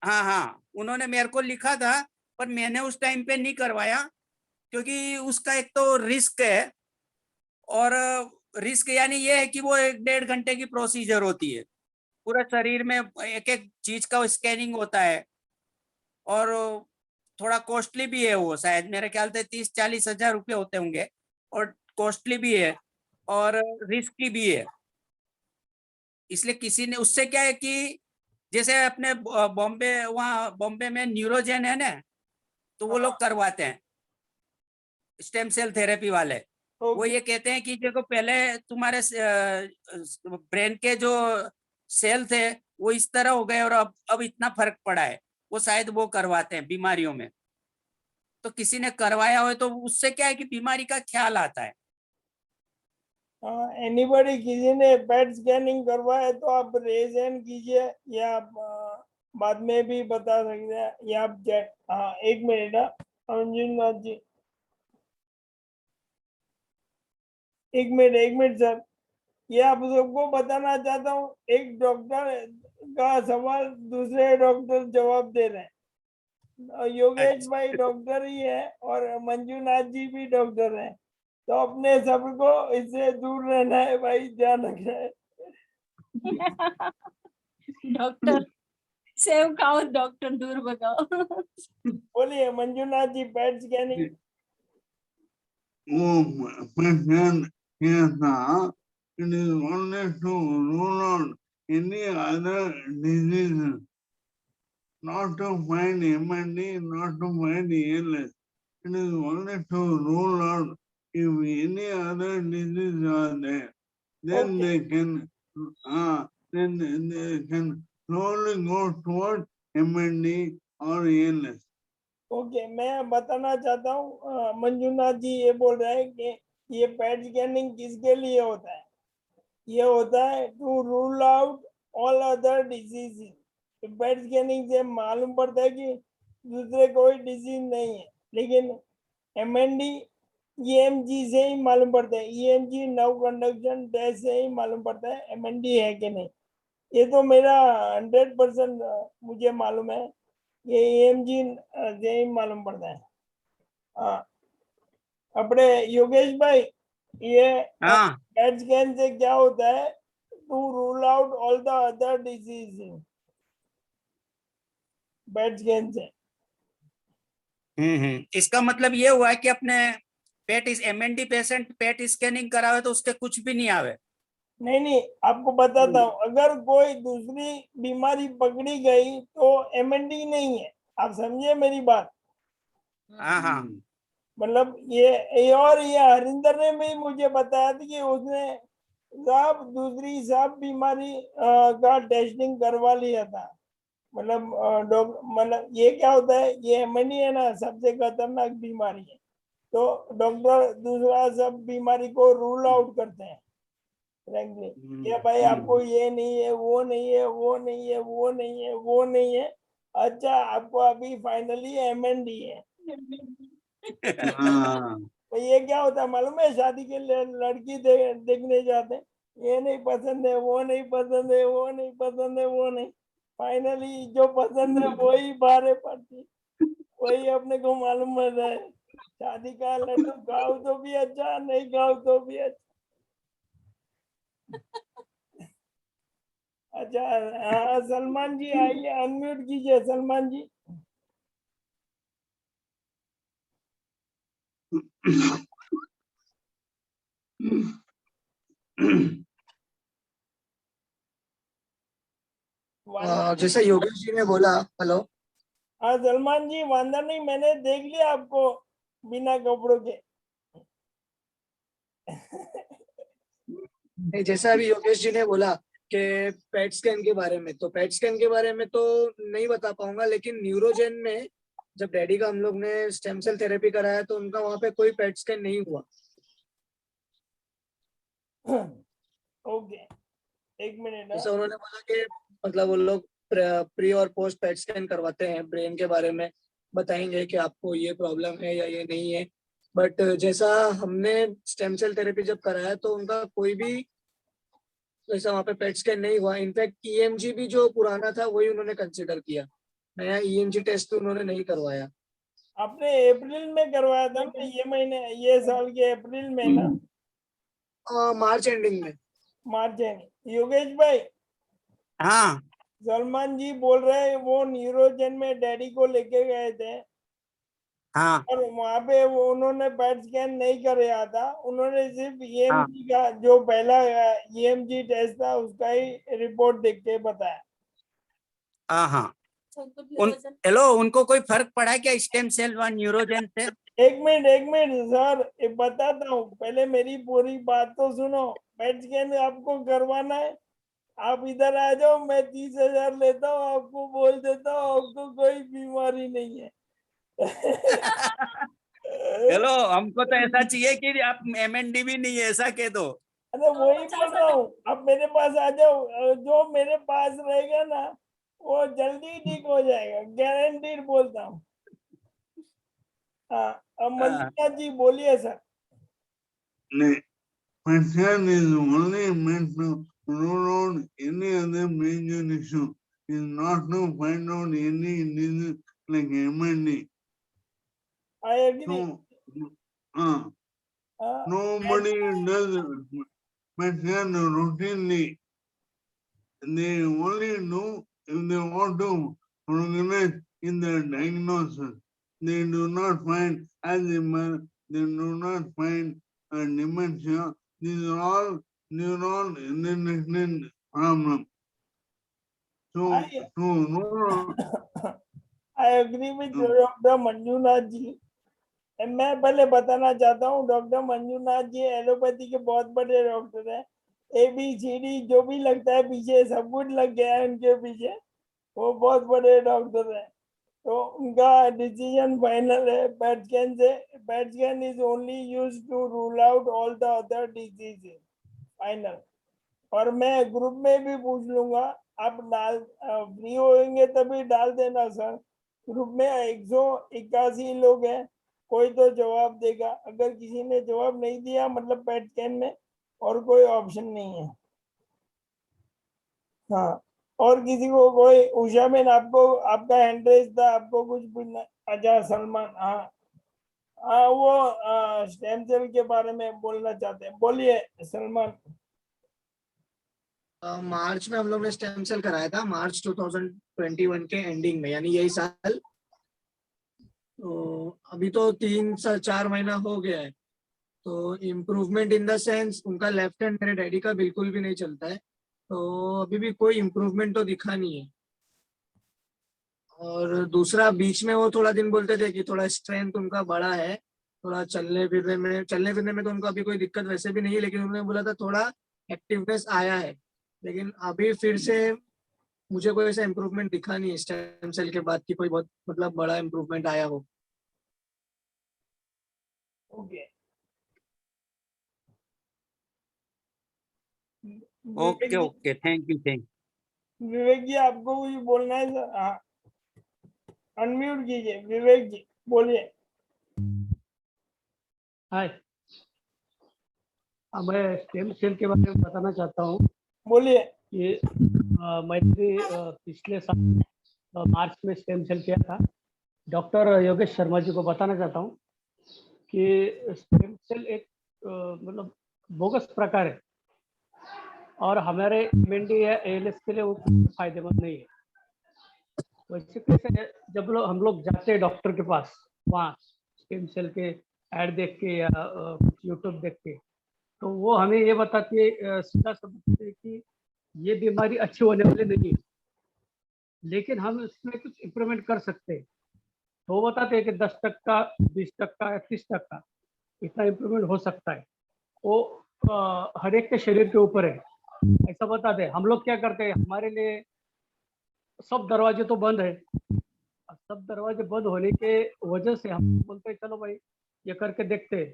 हाँ हाँ, उन्होंने मेरे को लिखा था, पर मैंने उस टाइम पे नहीं करवाया, क्योंकि उसका एक तो रिस्क है, और रिस्क यानी ये है कि वो 1-1.5 घंटे की प्रोसीजर होती है, पूरा शरीर में एक एक चीज का स्कैनिंग होता है, और थोड़ा कॉस्टली भी है वो, शायद मेरे ख्याल से 30-40 हजार रुपये होते होंगे, और कॉस्टली भी है और रिस्की भी है। इसलिए किसी ने, उससे क्या है कि जैसे अपने बॉम्बे, वहाँ बॉम्बे में न्यूरोजेन है ना, तो वो लोग करवाते हैं, स्टेम सेल थेरेपी वाले। वो ओके। ये कहते हैं कि देखो पहले तुम्हारे ब्रेन के जो सेल थे वो इस तरह हो गए, और अब इतना फर्क पड़ा है, वो शायद वो करवाते हैं बीमारियों में। तो किसी ने करवाया हो तो उससे क्या है कि बीमारी का ख्याल आता है। एनीबॉडी किसी ने पेट स्कैनिंग करवाया तो आप रेज हैंड कीजिए, या आप बाद में भी बता सकते हैं, या आप चैट। हाँ 1 मिनट, अंजुन नाथ जी। एक मिनट सर, ये आप सबको बताना चाहता हूँ, एक डॉक्टर का सवाल दूसरे डॉक्टर जवाब दे रहे हैं। और योगेश भाई डॉक्टर ही है और मंजूनाथ जी भी डॉक्टर हैं, तो अपने सबको इससे दूर रहना है भाई, ध्यान रखना है। डॉक्टर सेव खाओ, डॉक्टर दूर भगाओ। बोलिए मंजूनाथ जी, पेट scanning. patient here now, it is only to rule out any other diseases, not to find MND, not to find ALS. It is only to rule out if any other diseases are there. Then Okay. they can, then they can slowly go towards MND or ALS. Okay, मैं बताना चाहता हूँ, मंजूनाथ जी ये बोल रहे हैं कि ये पेट स्कैनिंग किसके लिए होता है? ये होता है to rule out all other disease. PET scanning से मालूम पड़ता है कि दूसरे कोई डिजीज नहीं है, लेकिन एमएनडी ईएमजी से ही मालूम पड़ता है, ईएमजी नर्व कंडक्शन टेस्ट से ही मालूम पड़ता है एमएनडी है कि नहीं। ये तो मेरा 100% मुझे मालूम है, ये ईएमजी से ही मालूम पड़ता है। हाँ, अपने योगेश भाई, ये हाँ पेट स्कैन से क्या होता है? To rule out all the other disease. PET scan से इसका मतलब ये हुआ कि अपने पेट इस एमएनडी पेशेंट पेट स्कैनिंग करावे तो उसके कुछ भी नहीं आवे। नहीं, आपको बताता हूँ, अगर कोई दूसरी बीमारी पकड़ी गई तो एमएनडी नहीं है। आप समझे मेरी बात? हाँ हाँ मतलब ये हरिंदर ने भी मुझे बताया था कि उसने सब दूसरी सब बीमारी का टेस्टिंग करवा लिया था। मतलब ये क्या होता है, ये एमएनडी है ना, सबसे खतरनाक बीमारी है, तो डॉक्टर दूसरा सब बीमारी को रूल आउट करते हैं फ्रैंकली। ये भाई आपको ये नहीं है, वो नहीं है, वो नहीं है, वो नहीं है, वो नहीं है, अच्छा आपको अभी फाइनली एमएनडी है। तो ये क्या होता है मालूम है? शादी के लड़की देखने जाते हैं, ये नहीं पसंद है, वो नहीं पसंद है, वो नहीं पसंद है, वो नहीं, फाइनली जो पसंद है वही बारे पड़ती, वही अपने को मालूम होता है। शादी का लड्डू खाओ तो भी अच्छा, नहीं खाओ तो भी अच्छा। अच्छा, हाँ सलमान जी आइए, अनम्यूट कीजिए सलमान जी। जैसे योगेश जी ने बोला, हेलो। हाँ सलमान जी, वांदा नहीं, मैंने देख लिया आपको बिना कपड़ों के। नहीं, जैसा अभी योगेश जी ने बोला कि पेट स्कैन के बारे में, तो पेट स्कैन के बारे में तो नहीं बता पाऊंगा, लेकिन न्यूरोजेन में जब डैडी का हम लोग ने स्टेम सेल थेरेपी कराया तो उनका वहां पे कोई पेट स्कैन नहीं हुआ। ओके, एक मिनट। जैसा उन्होंने बोला कि मतलब वो लोग प्री और पोस्ट पेट स्कैन करवाते हैं, ब्रेन के बारे में बताएंगे कि आपको ये प्रॉब्लम है या ये नहीं है, बट जैसा हमने स्टेम सेल थेरेपी जब कराया तो उनका कोई भी ऐसा वहाँ पे पेट स्कैन नहीं हुआ। इनफैक्ट ईएमजी भी जो पुराना था वही उन्होंने कंसिडर किया, नया ईएमजी टेस्ट उन्होंने नहीं करवाया। आपने अप्रैल में करवाया था ना, ये महीने, ये साल के अप्रैल में ना? मार्च एंडिंग में। मार्च है। योगेश भाई, हाँ सलमान जी बोल रहे हैं वो न्यूरोजन में डैडी को लेके गए थे हाँ और वहां पे वो उन्होंने पेट स्कैन नहीं कराया था, उन्होंने सिर्फ हाँ ईएमजी का जो पहला ईएमजी टेस्ट था उसका ही रिपोर्ट देख के बताया। हाँ हाँ हेलो, उनको कोई फर्क पड़ा है क्या स्टेम सेल व न्यूरोजेन से? एक मिनट सर, बताता हूँ, पहले मेरी पूरी बात तो सुनो। पेट स्कैन आपको करवाना है, आप इधर आ जाओ, मैं 30,000 लेता हूँ, आपको बोल देता हूँ आपको कोई बीमारी नहीं है। हेलो, हमको तो ऐसा चाहिए कि आप एमएनडी भी नहीं है ऐसा कह दो। अरे वही बोल रहा हूँ, आप मेरे पास आ जाओ, जो मेरे पास रहेगा ना वो जल्दी ठीक हो जाएगा, गारंटीड बोलता हूँ। हाँ, अब हाँ, मंजुनाथ जी बोलिए सर। नहीं, PET scan is only meant to rule out any other major issue. Is not to find out any disease like MND. I agree. So, nobody does PET scan routinely. They only do if they want to progress in the diagnosis. They do not find Alzheimer's, they do not find dementia. These are all neuron related problems. So, I agree with doctor Manjunath ji. मैं पहले बताना चाहता हूँ doctor Manjunath जी allopathy के बहुत बड़े doctor हैं। ABCD जो भी लगता है पीछे सब कुछ लग गया है उनके पीछे, वो बहुत बड़े डॉक्टर हैं। तो उनका डिसीजन फाइनल है। PET scan से PET scan is only used to rule out all the other diseases, final. और मैं ग्रुप में भी पूछ लूंगा, आप डाल फ्री होंगे तभी डाल देना सर। ग्रुप में 181 लोग हैं, कोई तो जवाब देगा। अगर किसी ने जवाब नहीं दिया मतलब PET scan में और कोई ऑप्शन नहीं है। हाँ, और किसी को कोई उषा में आपको आपका हैंड रेज था, आपको कुछ पूछना? अच्छा सलमान, हाँ वो स्टेम सेल के बारे में बोलना चाहते हैं, बोलिए सलमान। मार्च में हम लोग ने स्टेम सेल कराया था, मार्च 2021 के एंडिंग में, यानी यही साल। तो अभी तो 3 से 4 महीना हो गया है। तो इम्प्रूवमेंट इन द सेंस उनका लेफ्ट हैंड मेरे डैडी का बिल्कुल भी नहीं चलता है, तो अभी भी कोई इम्प्रूवमेंट तो दिखा नहीं है। और दूसरा बीच में वो थोड़ा दिन बोलते थे कि थोड़ा स्ट्रेंथ उनका बड़ा है, थोड़ा चलने फिरने में तो उनका अभी कोई दिक्कत वैसे भी नहीं है, लेकिन उन्होंने बोला था थोड़ा एक्टिवनेस आया है। लेकिन अभी फिर से मुझे कोई ऐसा इम्प्रूवमेंट दिखा नहीं है स्टेम सेल के बाद की कोई बहुत मतलब बड़ा इम्प्रूवमेंट आया हो। Okay okay okay, thank you. Vivek ji आपको कुछ बोलना है सर? हाँ, अनम्यूट कीजिए विवेक जी, बोलिए। हाय, मैं स्टेम सेल के बारे में बताना चाहता हूँ। बोलिए। कि मैं भी पिछले साल मार्च में स्टेम सेल किया था। डॉक्टर योगेश शर्मा जी को बताना चाहता हूँ कि स्टेम सेल एक मतलब बोगस प्रकार है और हमारे MND या ALS के लिए वो फायदेमंद नहीं है। वैसे कैसे जब हम लोग जाते हैं डॉक्टर के पास, वहाँ स्टेम सेल के ऐड देख के या यूट्यूब देख के, तो वो हमें ये बताती है सीधा समझते हैं कि ये बीमारी अच्छी होने वाली नहीं है, लेकिन हम इसमें कुछ इम्प्रूवमेंट कर सकते हैं। तो वो बताते हैं कि 10%, 20% या 30% इतना इम्प्रूवमेंट हो सकता है। वो हर एक के शरीर के ऊपर है, ऐसा बताते हैं। हम लोग क्या करते हैं, हमारे लिए सब दरवाजे तो बंद है, सब दरवाजे बंद होने के वजह से हम बोलते हैं चलो भाई ये करके देखते हैं।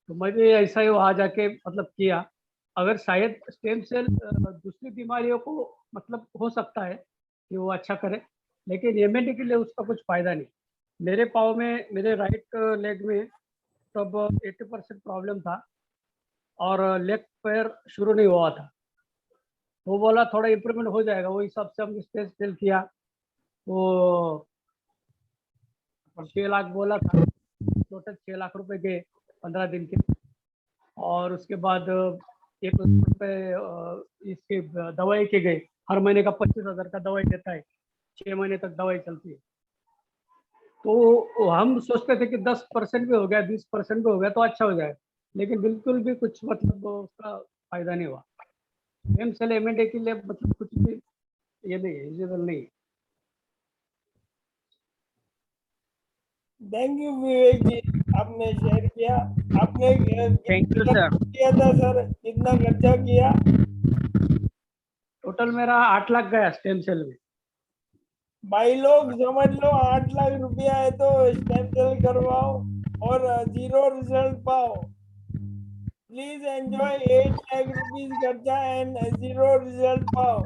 तो मैं भी ऐसा ही वहाँ जाके मतलब किया। अगर शायद स्टेम सेल दूसरी बीमारियों को मतलब हो सकता है कि वो अच्छा करे, लेकिन MND के लिए उसका कुछ फायदा नहीं। मेरे पाँव में, मेरे राइट लेग में तब 80% प्रॉब्लम था और लेग पैर शुरू नहीं हुआ था। वो बोला थोड़ा इम्प्रूवमेंट हो जाएगा, वो हिसाब से हमने स्टेम सेल किया। वो 6 लाख बोला था, टोटल 6 लाख रुपए गए 15 दिन के। और उसके बाद 1 लाख रुपए इसके दवाई के गए। हर महीने का 25,000 का दवाई देता है, 6 महीने तक दवाई चलती है। तो हम सोचते थे कि 10% भी हो गया, 20% भी हो गया तो अच्छा हो जाए, लेकिन बिल्कुल भी कुछ मतलब उसका फायदा नहीं हुआ। स्टेम सेल MND के लिए मतलब कुछ भी ये नहीं है, एलिजिबल नहीं है। थैंक यू विवेक जी, आपने शेयर किया। आपने थैंक यू सर। किया था सर, कितना खर्चा किया? टोटल मेरा 8 लाख गया स्टेम सेल में। भाई लोग समझ लो 8 लाख रुपया है तो स्टेम सेल करवाओ और 0 रिजल्ट पाओ। प्लीज एंजॉय 8 लाख रुपीज खर्चा एंड 0 रिजल्ट पाओ।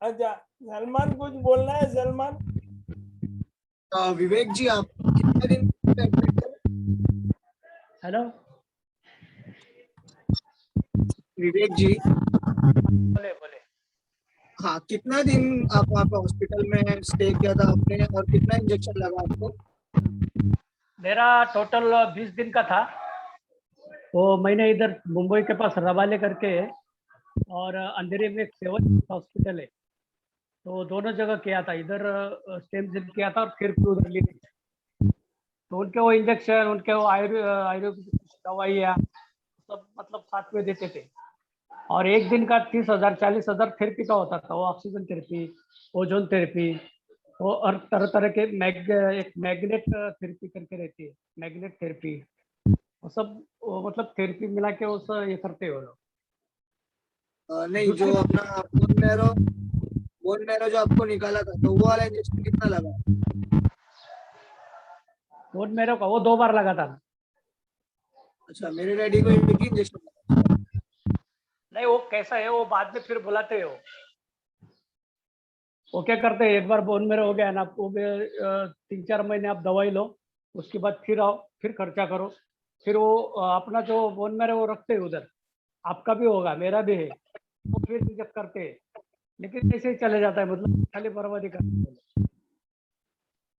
अच्छा सलमान कुछ बोलना है? सलमान। विवेक जी आप कितने दिन हेलो, विवेक जी, बोले बोले। हाँ, कितना दिन आप वहाँ पे हॉस्पिटल में स्टे किया था आपने और कितना इंजेक्शन लगा आपको? मेरा टोटल 20 दिन का था। वो मैंने इधर मुंबई के पास रवाले करके है और अंधेरे में एक सेवन हॉस्पिटल है, तो दोनों जगह किया था। इधर स्टेम सेल किया था और फिर उधर ली थी। तो उनके वो इंजेक्शन, उनके वो आयुर्वेदिक दवाइयाँ सब मतलब साथ में देते थे। और एक दिन का 30,000 40,000 थेरेपी का होता था। वो ऑक्सीजन थेरेपी, ओजोन थेरेपी, वो और तरह तरह के एक मैग्नेट थेरेपी करके रहती है, मैग्नेट थेरेपी। वो सब वो मतलब थेरेपी मिला के उस ये करते हैं वो लोग। नहीं, जो अपना बोन मैरो जो आपको निकाला था, तो वो वाला इंजेक्शन कितना लगा? वो मेरे को वो 2 बार लगा था। अच्छा, मेरे डैडी को एक ही इंजेक्शन लगा। नहीं, वो कैसा है, वो बाद में फिर बुलाते हो। वो क्या करते हैं, एक बार बोन मेरो हो गया ना, आपको 3-4 महीने आप दवाई लो, उसके बाद फिर आओ, फिर खर्चा करो, फिर वो अपना जो बोन मेरो वो रखते हैं उधर। आपका भी होगा, मेरा भी है, वो फिर इंजेक्ट करते हैं। लेकिन ऐसे ही चले जाता है, मतलब खाली बर्बादी करते हैं।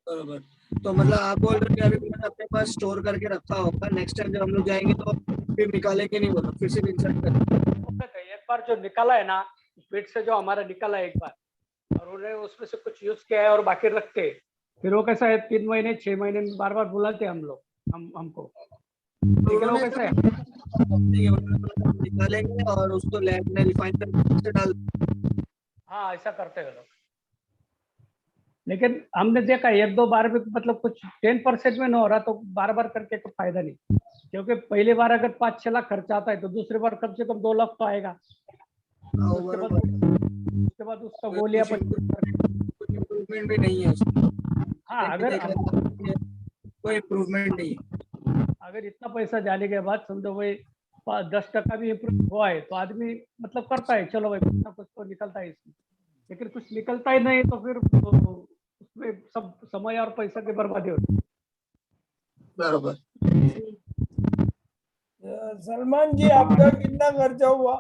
बरोबर। तो मतलब आप बोल रहे हो कि अभी मैंने अपने पास स्टोर करके रखा होगा, नेक्स्ट टाइम जब हम लोग जाएंगे तो फिर निकालेंगे नहीं, बोलो फिर से इंसर्ट करेंगे। एक बार जो निकाला है ना, पेट से जो हमारा निकाला है एक बार, और उन्हें उसमें से कुछ यूज किया है और बाकी रखते हैं। फिर वो कैसा है, 3 महीने 6 महीने में बार बार बुलाते हैं हम लोग, हमको। तो लेकिन वो उन्होंने कैसा है, नहीं, उन्होंने बोला हम निकालेंगे और उसको लैब में रिफाइन करके डाल। हाँ ऐसा करते हैं लोग। लेकिन हमने देखा 1-2 बार में मतलब कुछ 10% में न हो रहा, तो बार बार करके कोई फायदा नहीं। क्योंकि पहली बार अगर 5-6 लाख खर्चा आता है, तो दूसरी बार कम से कम 2 लाख तो आएगा। उसके बाद उसका गोलियां कुछ इम्प्रूवमेंट भी नहीं है उसमें। हाँ, अगर कोई इम्प्रूवमेंट नहीं है। अगर इतना पैसा जाने के बाद समझो भाई 10% भी इम्प्रूव हुआ है, तो आदमी मतलब करता है, चलो भाई कुछ ना कुछ तो निकलता है इसमें। लेकिन कुछ निकलता ही नहीं, तो फिर उसमें सब समय और पैसा की बर्बादी होती है। बराबर। सलमान जी, आपका कितना खर्चा हुआ?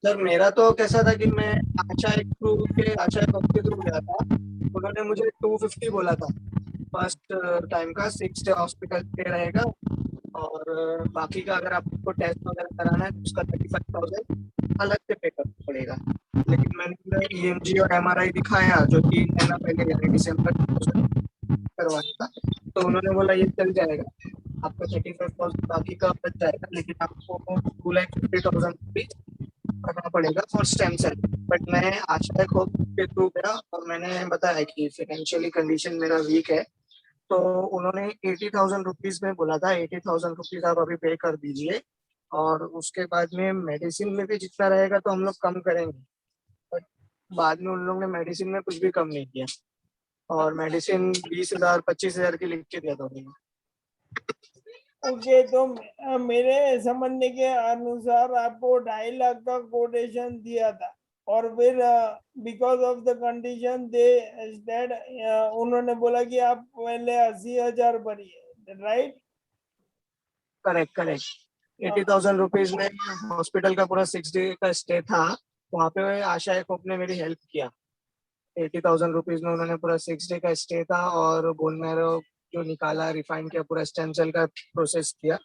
सर, मेरा तो कैसा था कि मैं आशा एक के थ्रू गया था। उन्होंने मुझे 250 बोला था फर्स्ट टाइम का, 6 डे हॉस्पिटल स्टे रहेगा और बाकी का अगर आपको टेस्ट वगैरह कराना है तो उसका 35,000 अलग से पे करना पड़ेगा। लेकिन मैंने EMG और MRI दिखाया जो 3 महीना पहले यानी दिसंबर करवाया था, तो उन्होंने बोला ये चल जाएगा, आपका 35,000 बाकी का बच जाएगा, लेकिन आपको 2,50,000 रुपीज करना पड़ेगा फॉर स्टेम सेल। बट मैं आशा होप के थ्रू गया और मैंने बताया कि फाइनेंशियली कंडीशन मेरा वीक है, तो उन्होंने 80,000 रुपीज में बोला था, 80,000 रुपीज आप अभी पे कर दीजिए और उसके बाद में मेडिसिन में भी जितना रहेगा तो हम लोग कम करेंगे। बट बाद में उन लोगों ने मेडिसिन में कुछ भी कम नहीं किया और मेडिसिन 20,000 25,000 की लिख के दिया था उन्होंने। ओके, तो मेरे समझने के अनुसार आपको 2.5 लाख का कोटेशन दिया था, और फिर because of the condition they stayed, उन्होंने बोला कि आप पहले 80,000 भरिए, राइट? करेक्ट 80,000 रुपीज में हॉस्पिटल का पूरा 6 डे का स्टे था। वहाँ पे आशा एक ने मेरी हेल्प किया। 80,000 रुपीज में उन्होंने पूरा 6 डे का स्टे था और बोन मैरो जो निकाला, रिफाइन किया, पूरा स्टेम सेल का प्रोसेस किया।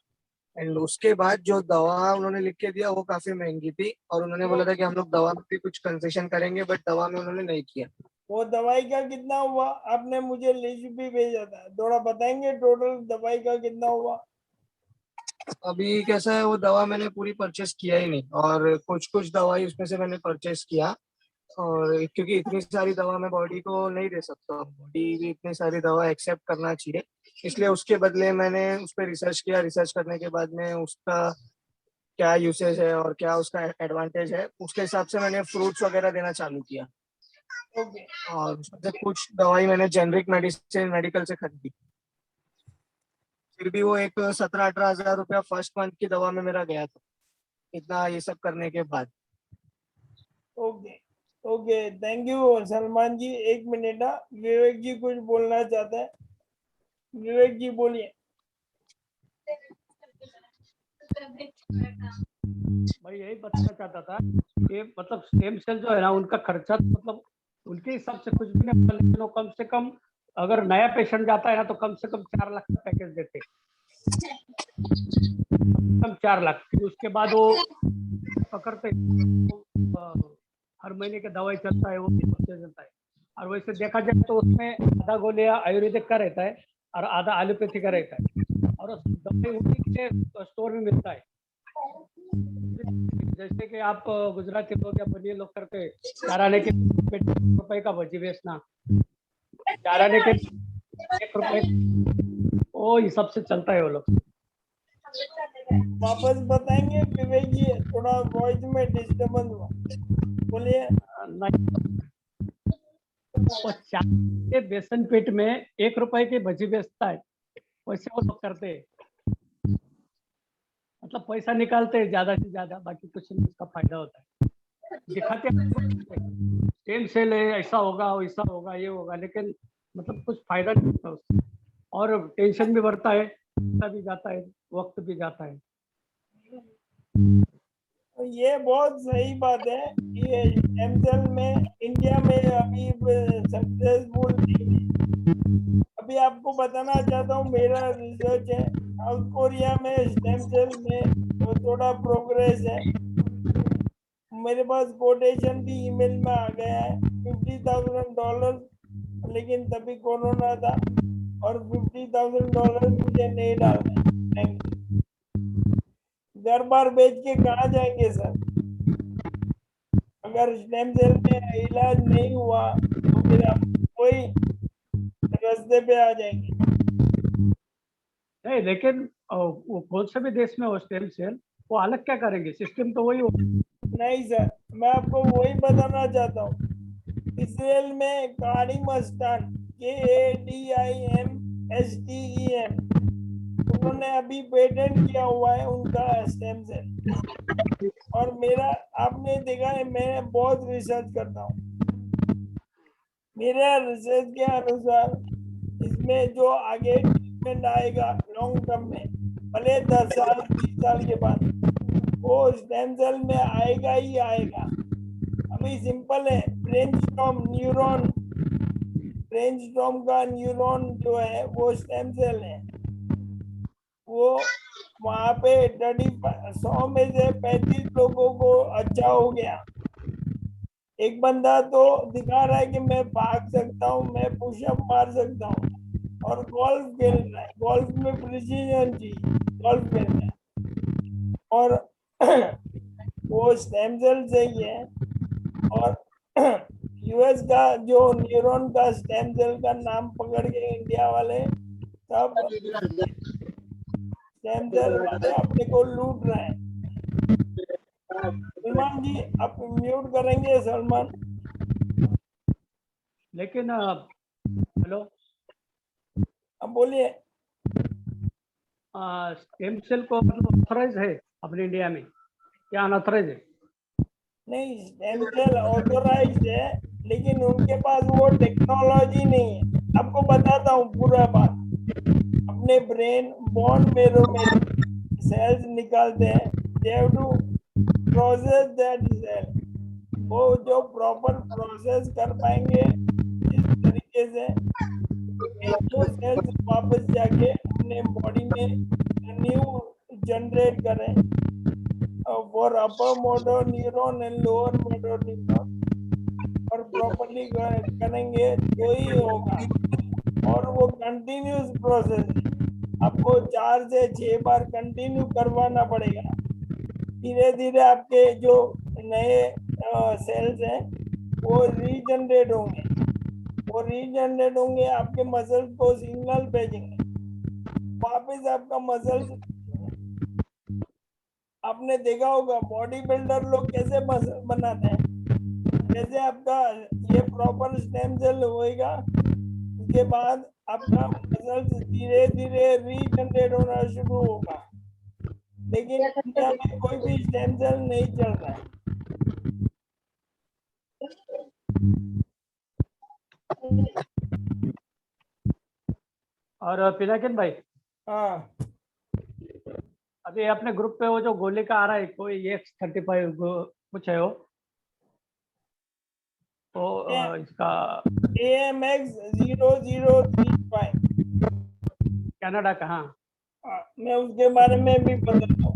एंड उसके बाद जो दवा उन्होंने लिख के दिया वो काफी महंगी थी और उन्होंने बोला था कि हम लोग दवा में भी कुछ कंसेशन करेंगे, बट दवा में उन्होंने नहीं किया। वो दवाई का कितना हुआ? आपने मुझे लिस्ट भी भेजा था, थोड़ा बताएंगे टोटल दवाई का कितना हुआ? अभी कैसा है, वो दवा मैंने पूरी परचेस किया ही नहीं और कुछ कुछ दवाई उसमें से मैंने परचेस किया, और क्योंकि इतनी सारी दवा मैं बॉडी को नहीं दे सकता, बॉडी भी इतनी सारी दवा एक्सेप्ट करना चाहिए, इसलिए उसके बदले मैंने उस पर रिसर्च किया। रिसर्च करने के बाद में उसका क्या यूसेज है और क्या उसका एडवांटेज है, उसके हिसाब से मैंने फ्रूट्स वगैरह देना चालू किया। ओके, और उसमें से कुछ दवाई मैंने जेनरिक मेडिसिन मेडिकल से खरीदी। फिर भी वो एक 17-18 हजार रुपया फर्स्ट मंथ की दवा में मेरा गया था, इतना ये सब करने के बाद। Okay, okay, thank you Salman ji. एक मिनट, विवेक जी कुछ बोलना चाहते हैं। विवेक जी बोलिए। मैं यही बताना चाहता था कि मतलब स्टेम सेल जो है ना उनका खर्चा तो मतलब उनके हिसाब से कुछ भी नहीं होता, लेकिन वो कम से कम अगर नया पेशेंट जाता है ना तो कम से कम 4 लाख का पैकेज देते हैं। कम 4 लाख, फिर उसके बाद वो पकड़ते हर महीने की दवाई चलता है, वो भी खर्चा चलता है। और वैसे देखा जाए तो उसमें आधा गोलियां आयुर्वेदिक का रहता है और आधा एलोपैथी का रहता है, और दवाई उन्हीं के स्टोर में मिलता है। जैसे कि आप गुजराती लोग या बनिए लोग करते, चाराने के ₹1 का भजी बेचना, चाराने के ₹1, वो हिसाब से चलता है वो लोग। वापस बताएंगे विवेक जी, थोड़ा वॉइस में डिस्टर्बेंस हुआ, बोलिए। वो चार के बेसन पीठ में ₹1 की भजी बेचता है, वैसे वो लोग करते हैं। मतलब पैसा निकालते हैं ज्यादा से ज्यादा, बाकी कुछ नहीं, उसका फायदा होता है। दिखाते स्टेम सेल है, ऐसा होगा वैसा होगा ये होगा, लेकिन मतलब कुछ फायदा नहीं होता उससे, और टेंशन भी बढ़ता है, पैसा भी जाता है, वक्त भी जाता है। तो ये बहुत सही बात है। ये स्टेम सेल में इंडिया में अभी सक्सेसफुल नहीं है। अभी आपको बताना चाहता हूँ, मेरा रिसर्च है साउथ कोरिया में स्टेम सेल में तो थोड़ा प्रोग्रेस है। मेरे पास कोटेशन भी ईमेल में आ गया है, $50,000, लेकिन तभी कोरोना था और $50,000 मुझे नहीं डालना है। घर बार बेच के कहाँ जाएंगे सर? अगर स्टेम सेल में इलाज नहीं हुआ तो फिर आप कोई रास्ते पे आ जाएंगे। नहीं, लेकिन वो कौन से भी देश में हो स्टेम सेल, वो अलग क्या करेंगे, सिस्टम तो वही हो। नहीं सर, मैं आपको वही बताना चाहता हूँ। इसराइल में काडिमस्तान, KADIMSTEN, उन्होंने अभी पेटेंट किया हुआ है उनका स्टेम सेल। और मेरा, आपने देखा है मैं बहुत रिसर्च करता हूँ, मेरा रिसर्च के अनुसार इसमें जो आगे ट्रीटमेंट आएगा लॉन्ग टर्म में, भले 10 साल 20 साल के बाद, वो स्टेम सेल में आएगा ही आएगा। अभी सिंपल है, ब्रेनस्टॉर्म न्यूरॉन, ब्रेनस्टॉर्म का न्यूरॉन जो है वो स्टेम सेल है। वो वहां पे 100 में से 35 लोगों को अच्छा हो गया। एक बंदा तो दिखा रहा है कि मैं भाग सकता हूँ, मैं पुशअप मार सकता हूँ, और गोल्फ खेल रहा है, गोल्फ में प्रिसीजन चाहिए, गोल्फ खेल रहा है, और वो स्टेम सेल से ही है। और यूएस का जो न्यूरॉन का स्टेम सेल का नाम पकड़ के इंडिया वाले सब स्टेम सेल वाले अपने को लूट रहे हैं। सलमान जी, आप म्यूट करेंगे सलमान? लेकिन हेलो, अब बोलिए। स्टेम सेल को मतलब ऑथराइज है अपने इंडिया में या अनऑथराइज है? नहीं, स्टेम सेल ऑथोराइज्ड है, लेकिन उनके पास वो टेक्नोलॉजी नहीं है। आपको बताता हूँ पूरा बात। अपने ब्रेन बोन मेरो में सेल्स निकालते हैं, they have to process that cell. वो जो प्रॉपर प्रोसेस कर पाएंगे इस तरीके से वो सेल्स वापस जाके अपने बॉडी में न्यू जनरेट करें for upper motor neuron and lower motor neuron, और प्रॉपर्ली करेंगे तो ही होगा। और वो कंटिन्यूस प्रोसेस है, आपको 4 से 6 बार कंटिन्यू करवाना पड़ेगा। धीरे धीरे आपके जो नए सेल्स हैं वो रीजनरेट होंगे, आपके मसल्स को सिग्नल भेजेंगे, वापस आपका मसल्स। आपने देखा होगा बॉडी बिल्डर लोग कैसे मसल बनाते हैं, जैसे आपका ये प्रॉपर स्टेम सेल होएगा, उसके बाद आपका मसल्स धीरे धीरे रीजनरेट होना शुरू होगा। लेकिन इंडिया में कोई भी स्टेम सेल नहीं चल रहा है। और पिनाकिन भाई, हाँ, अभी अपने ग्रुप पे वो जो गोली का आ रहा है कोई X35 कुछ है वो तो इसका AMX 0035। कनाडा का। हाँ मैं उसके बारे में भी बताता हूँ।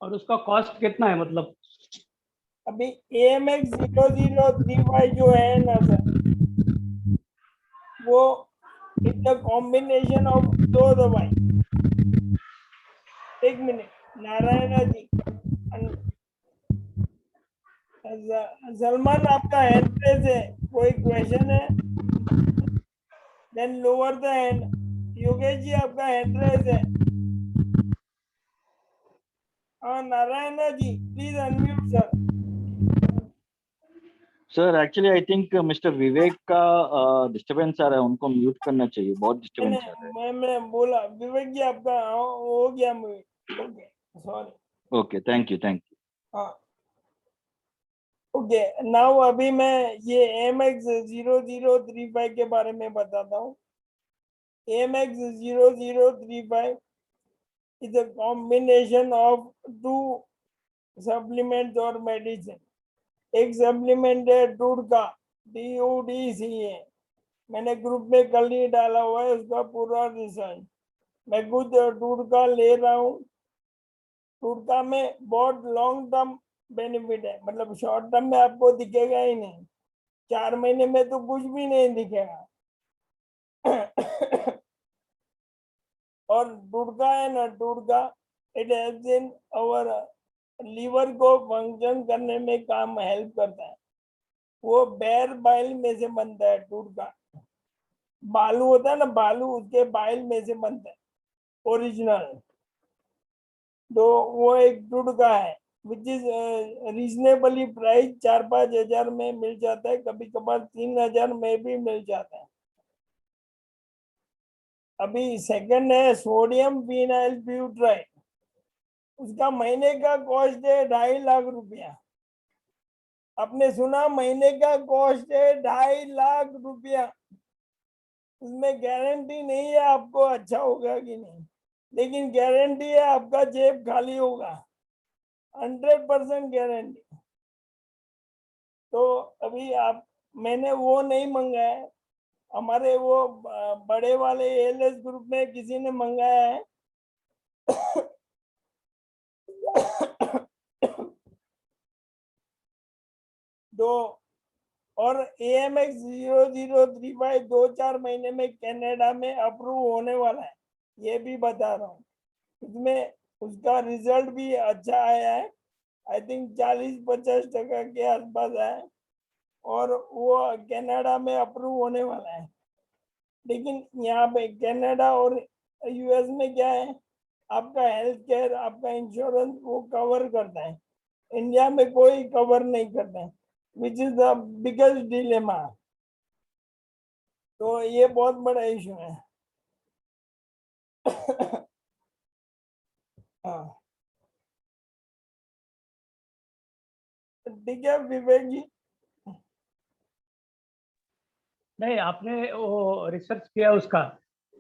और उसका कॉस्ट कितना है मतलब? अभी AMX 0035 जो है ना सर, वो इट्स अ कॉम्बिनेशन ऑफ दो दवाई। एक मिनट नारायणा जी, सलमान आपका हैंड रेज है, कोई क्वेश्चन है? Then lower the hand. Yogesh ji आपका हैंड रेज है। हाँ Narayana ji please unmute sir. Sir actually I think mister Vivek का डिस्टरबेंस आ रहा है, उनको म्यूट करना चाहिए, बहुत डिस्टरबेंस आ रहा है। मैं बोला विवेक जी आपका हो गया mute. Okay sorry. Okay thank you thank you. हाँ ओके नाउ अभी मैं ये AMX 0035 के बारे में बताता हूँ। AMX 0035 is a combination of two supplements or medicine। एक सप्लीमेंट है टूडका, TUDCA। मैंने ग्रुप में कल ही डाला हुआ है उसका पूरा रिजल्ट। मैं कुछ टूडका ले रहा हूँ। टूडका में बहुत लॉन्ग टर्म बेनिफिट है, मतलब शॉर्ट टर्म में आपको दिखेगा ही नहीं, 4 महीने में तो कुछ भी नहीं दिखेगा। और टूडका है ना, टूडका it helps in our liver को फंक्शन करने में काम हेल्प करता है। वो बेर बाइल में से बनता है टूडका। बालू होता है ना, बालू उसके बाइल में से बनता है ओरिजिनल। तो वो एक टूडका है विच इज रीजनेबली प्राइस, 4-5 हजार में मिल जाता है, कभी कभार 3 हजार में भी मिल जाता है। अभी सेकंड है सोडियम फिनाइल ब्यूट्राइड। उसका महीने का कॉस्ट है 2.5 लाख रुपया। आपने सुना, महीने का कॉस्ट है 2.5 लाख रुपया। उसमें गारंटी नहीं है आपको अच्छा होगा कि नहीं, लेकिन गारंटी है आपका जेब खाली होगा, 100% गारंटी। तो अभी आप, मैंने वो नहीं मंगाया है, हमारे वो बड़े वाले ALS ग्रुप में किसी ने मंगाया है। तो और AMX 0035 2-4 महीने में कनाडा में अप्रूव होने वाला है, ये भी बता रहा हूँ। इसमें उसका रिजल्ट भी अच्छा आया है, आई थिंक 40-50% के आसपास है, और वो कनाडा में अप्रूव होने वाला है। लेकिन यहाँ पे कनाडा और US में क्या है, आपका हेल्थ केयर, आपका इंश्योरेंस वो कवर करता है, इंडिया में कोई कवर नहीं करता है, which is the biggest dilemma. तो ये बहुत बड़ा इशू है। हाँ ठीक है विवेक जी। नहीं आपने वो रिसर्च किया उसका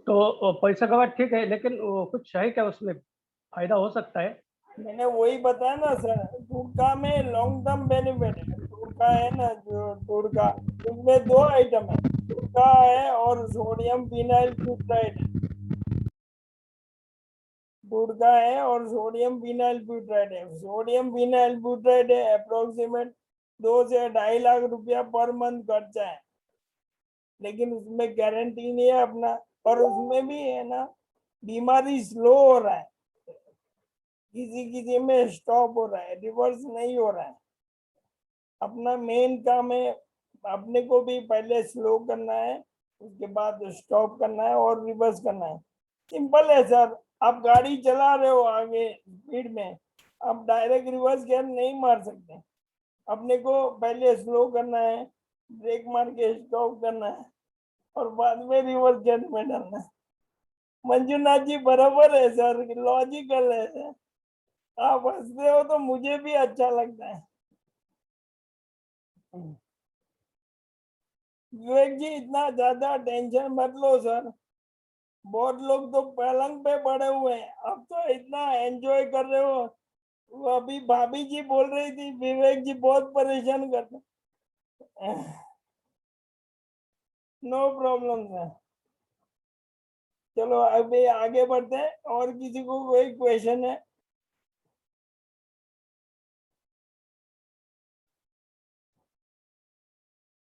तो वो पैसा का बात ठीक है, लेकिन वो कुछ है क्या उसमें फायदा हो सकता है? मैंने वही बताया ना सर, टूडका में लॉन्ग टर्म बेनिफिट है। टूडका है ना, जो टूडका, उसमें 2 आइटम है, टूडका है और सोडियम फिनाइल ब्यूटाइड है। टूडका है और सोडियम फिनाइल ब्यूटाइड है। सोडियम फिनाइल ब्यूटाइड है अप्रोक्सीमेट 2 से 2.5 लाख रुपया पर मंथ खर्चा है, लेकिन उसमें गारंटी नहीं है अपना। और उसमें भी है ना, बीमारी स्लो हो रहा है, किसी किसी में स्टॉप हो रहा है, रिवर्स नहीं हो रहा है। अपना मेन काम है, अपने को भी पहले स्लो करना है, उसके बाद स्टॉप करना है और रिवर्स करना है। सिंपल है सर। आप गाड़ी चला रहे हो आगे स्पीड में, आप डायरेक्ट रिवर्स गियर नहीं मार सकते। अपने को पहले स्लो करना है, ब्रेक मार के स्टॉप करना है, और बाद में रिवर्स गियर में डालना है। मंजुनाथ जी बराबर है सर, लॉजिकल है सर। आप हंसते हो तो मुझे भी अच्छा लगता है। विवेक जी इतना ज्यादा टेंशन मत लो सर, बहुत लोग तो पलंग पे पड़े हुए हैं, अब तो इतना एंजॉय कर रहे हो। वो अभी भाभी जी बोल रही थी विवेक जी बहुत परेशान करते। No problem sir. चलो अभी आगे बढ़ते हैं, और किसी को कोई क्वेश्चन है?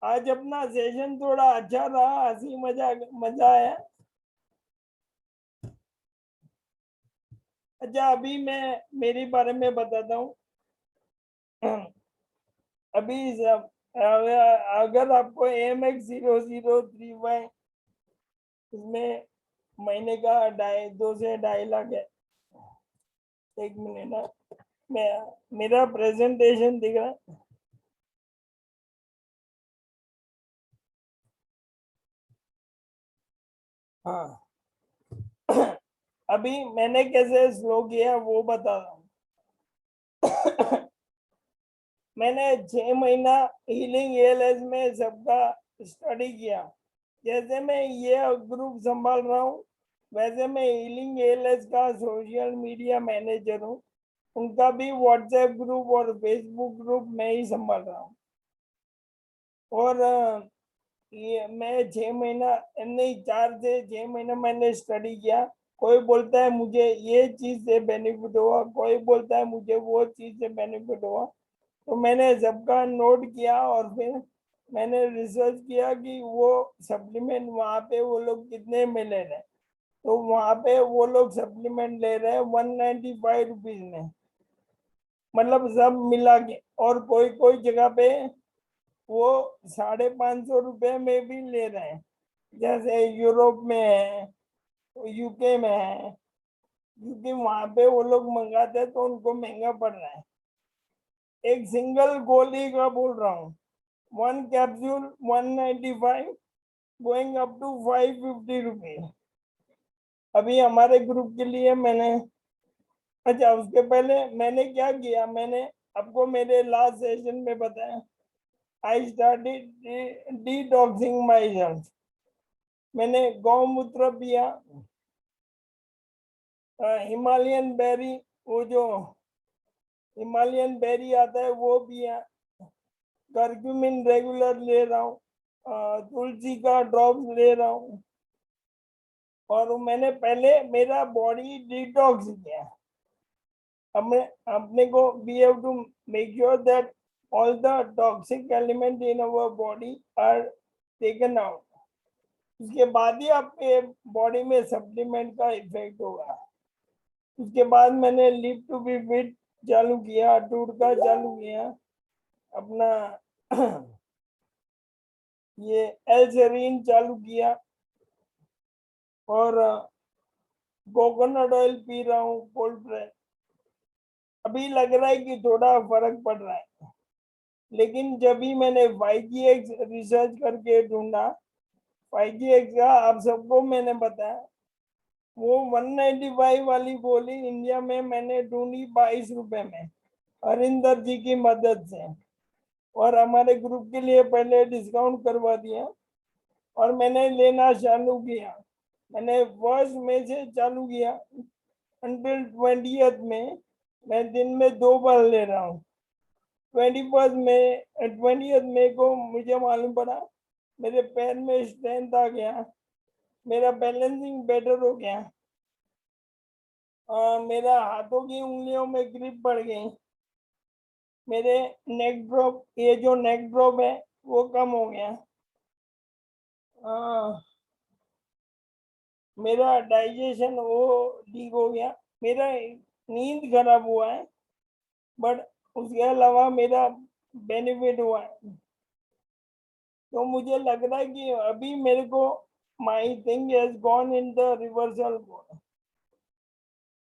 आज अपना सेशन थोड़ा अच्छा रहा, हंसी मजा मजा आया। अच्छा अभी मैं मेरे बारे में बताता हूँ। अभी सब अगर आपको AMX 003Y, इसमें महीने का 2 से 2.5 लाख है। एक मिनट ना, मैं मेरा प्रेजेंटेशन दिख रहा है। हाँ अभी मैंने कैसे स्लो किया वो बता रहा हूँ। मैंने 6 महीना हीलिंग ALS में सबका स्टडी किया। जैसे मैं ये ग्रुप संभाल रहा हूँ, वैसे मैं हीलिंग ALS का सोशल मीडिया मैनेजर हूँ। उनका भी व्हाट्सएप ग्रुप और फेसबुक ग्रुप मैं ही संभाल रहा हूँ। और ये मैं 6 महीना नहीं, 4 से 6 महीना मैंने स्टडी किया। कोई बोलता है मुझे ये चीज से बेनिफिट हुआ, कोई बोलता है मुझे वो चीज से बेनिफिट हुआ। तो मैंने सबका नोट किया और फिर मैंने रिसर्च किया कि वो सप्लीमेंट वहाँ पे वो लोग कितने में ले रहे हैं। तो वहाँ पे वो लोग सप्लीमेंट ले रहे हैं 195 रुपीज में, मतलब सब मिला के। और कोई कोई जगह पे वो 550 रुपये में भी ले रहे हैं, जैसे यूरोप में है, UK में है। क्योंकि वहां पे वो लोग मंगाते हैं तो उनको महंगा पड़ रहा है। एक सिंगल गोली का बोल रहा हूँ, 1 capsule 195, going up to 550 rupees. अभी हमारे ग्रुप के लिए मैंने, अच्छा उसके पहले मैंने क्या किया, मैंने आपको मेरे लास्ट सेशन में बताया, I started detoxing my self. मैंने गौमूत्र पिया, हिमालयन बेरी, वो जो हिमालयन बेरी आता है वो पिया, कर्क्यूमिन रेगुलर ले रहा हूँ, तुलसी का ड्रॉप्स ले रहा हूँ। और मैंने पहले मेरा बॉडी डिटॉक्स किया। हमें अपने को we have to make sure that all the toxic element in our body are taken out. उसके बाद ही आपके बॉडी में सप्लीमेंट का इफेक्ट होगा। उसके बाद मैंने लिव टू बी फिट चालू किया, टूर का चालू किया अपना, ये एल्सरीन चालू किया, और कोकोनट ऑयल पी रहा हूँ कोल्ड प्रेस। अभी लग रहा है कि थोड़ा फर्क पड़ रहा है, लेकिन जब भी मैंने 5GX रिसर्च करके ढूंढा, 5GX का आप सबको मैंने बताया, वो 195 वाली गोली इंडिया में मैंने ढूंढी 22 रुपए में, हरिंदर जी की मदद से। और हमारे ग्रुप के लिए पहले डिस्काउंट करवा दिया और मैंने लेना चालू किया। मैंने 1 मई से चालू किया अंटिल 20th में। मैं दिन में 2 बार ले रहा हूँ। 20th मई को मुझे मालूम पड़ा मेरे पैर में स्ट्रेंथ आ गया, मेरा बैलेंसिंग बेटर हो गया, मेरा हाथों की उंगलियों में ग्रिप बढ़ गई, मेरे नेक ड्रॉप, ये जो नेक ड्रॉप है वो कम हो गया, मेरा डाइजेशन वो ठीक हो गया, मेरा नींद खराब हुआ है, बट उसके अलावा मेरा बेनिफिट हुआ है। तो मुझे लग रहा है कि अभी मेरे को my thing has gone in the reversal.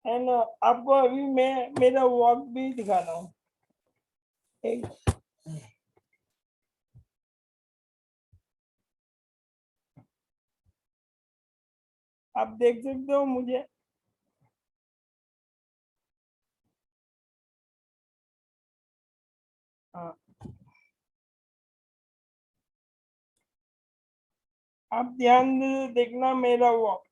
And आपको अभी मैं मेरा वॉक भी दिखा रहा हूँ। आप देख सकते हो मुझे, हाँ आप ध्यान से देखना मेरा वॉक।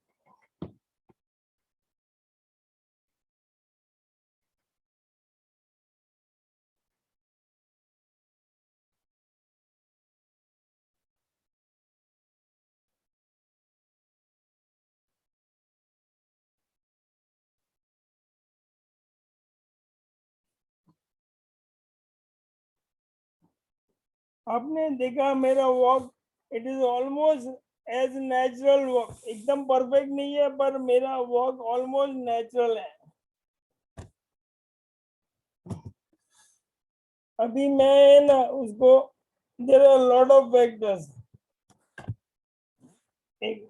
आपने देखा मेरा walk, it is almost as natural walk, एकदम परफेक्ट नहीं है पर मेरा वॉक ऑलमोस्ट नेचुरल है। अभी मैं ना उसको, there are lot of factors. एक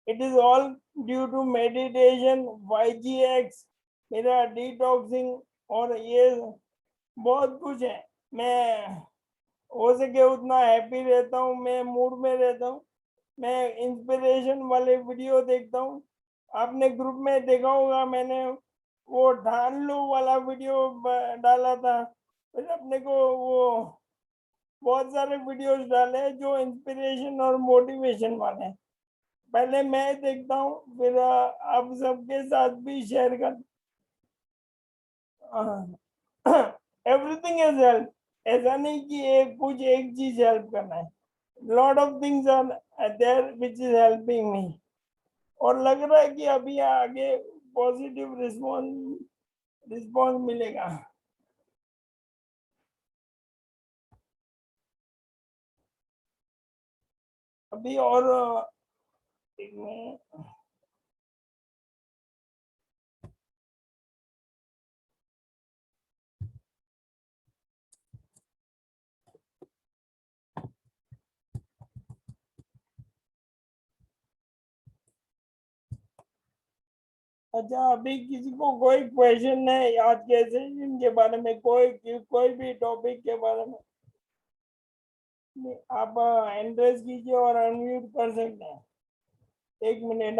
it is all due to meditation, YGX, मेरा डिटॉक्सिंग और ये बहुत कुछ है। मैं हो सके उतना हैप्पी रहता हूँ, मैं मूड में रहता हूँ, मैं इंस्पिरेशन वाले वीडियो देखता हूँ। आपने ग्रुप में देखा होगा, मैंने वो ठान लो वाला वीडियो डाला था, फिर अपने को वो बहुत सारे वीडियोस डाले हैं जो इंस्पिरेशन और मोटिवेशन वाले हैं। पहले मैं देखता हूँ, फिर आप सबके साथ भी शेयर कर। एवरीथिंग इज हेल्प, ऐसा नहीं कि एक चीज हेल्प करना है। Lot of things are there which is helping me, और लग रहा है कि अभी आगे पॉजिटिव रिस्पॉन्स मिलेगा। अभी और एक मिनट। अच्छा, अभी किसी को कोई क्वेश्चन है आज के सेशन के बारे में, कोई भी टॉपिक के बारे में आप एंट्रेस कीजिए और अनम्यूट कर सकते हैं। एक मिनट।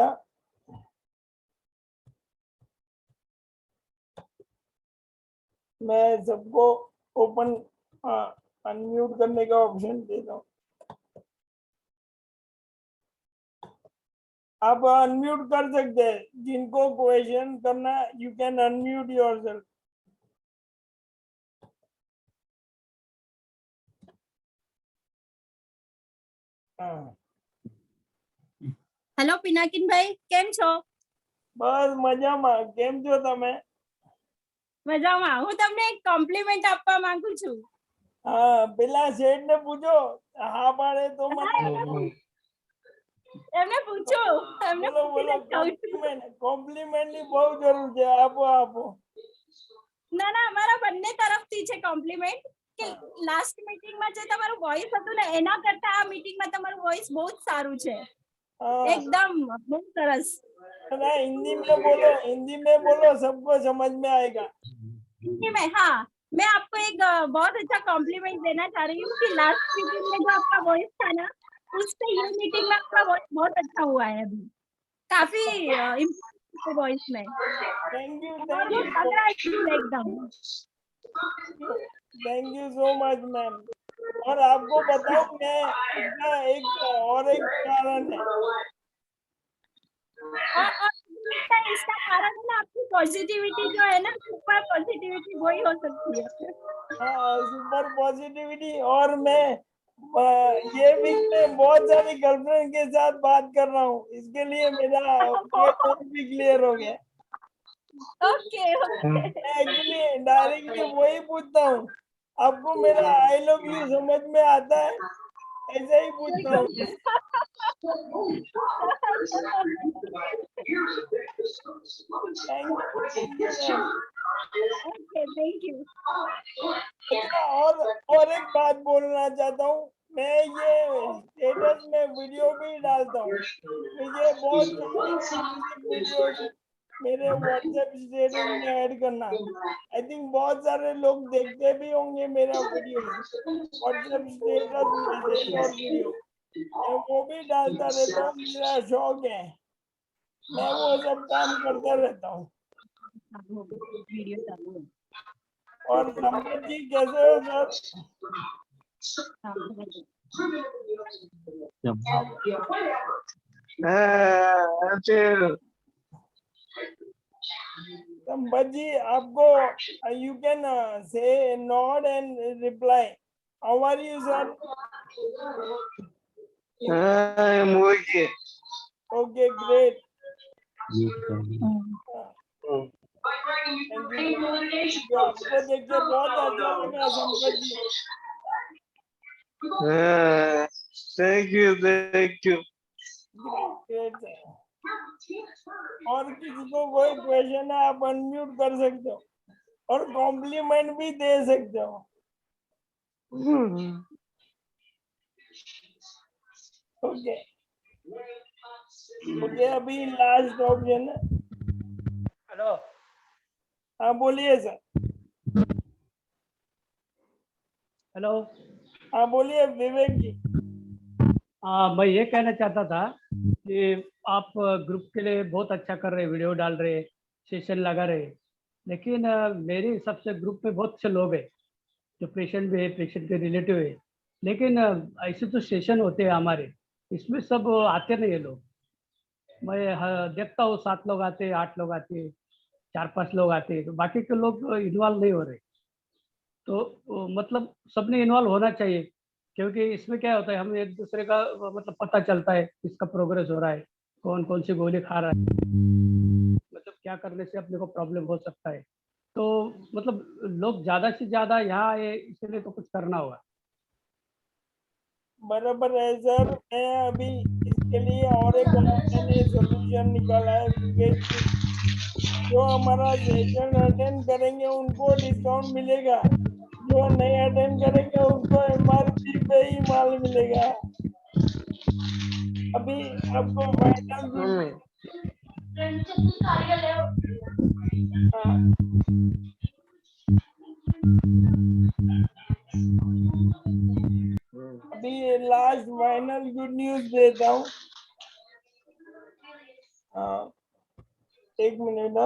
मैं सबको ओपन अनम्यूट करने का ऑप्शन देता हूँ। आप अनम्यूट कर सकते हैं, जिनको क्वेश्चन करना, you can unmute yourself. Hello Pinakinbhai, કેમ છો? બસ મજામાં, કેમ છો તમે? મજામાં. હું તમને એક કોમ્પ્લિમેન્ટ આપવા માંગુ છું. પેલા શેઠ ને પૂછો, હા પાડે તો મને એમને પૂછો, એમને બોલો બોલો, પૂછીને કહું છું. કોમ્પ્લિમેન્ટ ની બહુ જરૂર છે, આપો આપો. ના ના, અમારા બંને તરફથી છે કોમ્પ્લિમેન્ટ કે લાસ્ટ મીટિંગમાં જે તમારું વોઇસ હતું ને એના કરતા આ મીટિંગમાં તમારું વોઇસ બહુ જ સારું છે. एकदम बहुत सरस। हिंदी में बोलो, सबको समझ में आएगा। हिंदी में, हाँ। मैं आपको एक बहुत अच्छा कॉम्प्लीमेंट देना चाह रही हूँ कि लास्ट मीटिंग में जो आपका वॉइस था ना, उससे ये मीटिंग में आपका वॉइस बहुत अच्छा हुआ है। अभी काफी इम्प्रूव वॉइस में। थैंक यू लग रहा है एकदम। Thank you so much ma'am. और आपको बताऊं, मैं इसका एक कारण है, और इसका कारण है ना आपकी पॉजिटिविटी जो है ना, सुपर पॉजिटिविटी वही हो सकती है। हाँ, सुपर पॉजिटिविटी। और मैं ये वीक में बहुत सारी गर्लफ्रेंड के साथ बात कर रहा हूँ, इसके लिए मेरा भी क्लियर हो गया। ओके एक्चुअली डायरेक्टली वही पूछता हूँ, आपको मेरा आई लव यू समझ में आता है, ऐसा ही पूछता हूँ। Thank you. और एक बात बोलना चाहता हूँ, मैं ये स्टेटस में वीडियो भी डालता हूँ, मुझे बहुत वीडियो मेरे व्हाट्सएप स्टेटस में ऐड करना। आई थिंक बहुत सारे लोग देखते भी होंगे मेरा वीडियो, व्हाट्सएप स्टेटस मैसेज और वीडियो, मैं वो भी डालता रहता हूँ, मेरा शौक है, मैं वो सब काम करता रहता हूँ। और संपत जी कैसे हो सर? संपत जी, आपको you can say not and reply, how are you sir? Okay, great. Thank you. जो आपको देख के बहुत अच्छा लगा Sampat ji. Thank you, thank you. Great sir. और किसी को कोई क्वेश्चन है आप अनम्यूट कर सकते हो और कॉम्प्लीमेंट भी दे सकते हो। ओके ओके, अभी लास्ट ऑप्शन है। हेलो। हाँ बोलिए सर। हेलो। हाँ बोलिए विवेक जी। मैं ये कहना चाहता था कि आप ग्रुप के लिए बहुत अच्छा कर रहे, वीडियो डाल रहे, सेशन लगा रहे, लेकिन मेरे हिसाब से ग्रुप में बहुत से लोग हैं जो पेशेंट भी है, पेशेंट के रिलेटिव है, लेकिन ऐसे तो सेशन होते हैं हमारे, इसमें सब आते नहीं है लोग। मैं देखता हूँ 7 लोग आते हैं, 8 लोग आते हैं, 4-5 लोग आते हैं, तो बाकी के लोग इन्वॉल्व नहीं हो रहे। तो मतलब सबने इन्वॉल्व होना चाहिए, क्योंकि इसमें क्या होता है, हम एक दूसरे का मतलब पता चलता है किसका प्रोग्रेस हो रहा है, कौन कौन सी गोली खा रहा है, मतलब क्या करने से अपने को प्रॉब्लम हो सकता है। तो मतलब लोग ज्यादा से ज्यादा यहाँ आए, इसलिए तो कुछ करना होगा। बराबर है सर। मैं अभी इसके लिए और एक मैंने सॉल्यूशन निकाला है विवेक जी। जो हमारा सेशन अटेंड करेंगे उनको डिस्काउंट मिलेगा, जो नहीं अटेंड करेंगे उनको एमआरपी पे ही माल मिलेगा। अभी आपको फाइनल अभी लास्ट फाइनल गुड न्यूज देता हूँ। हाँ, एक मिनट ना।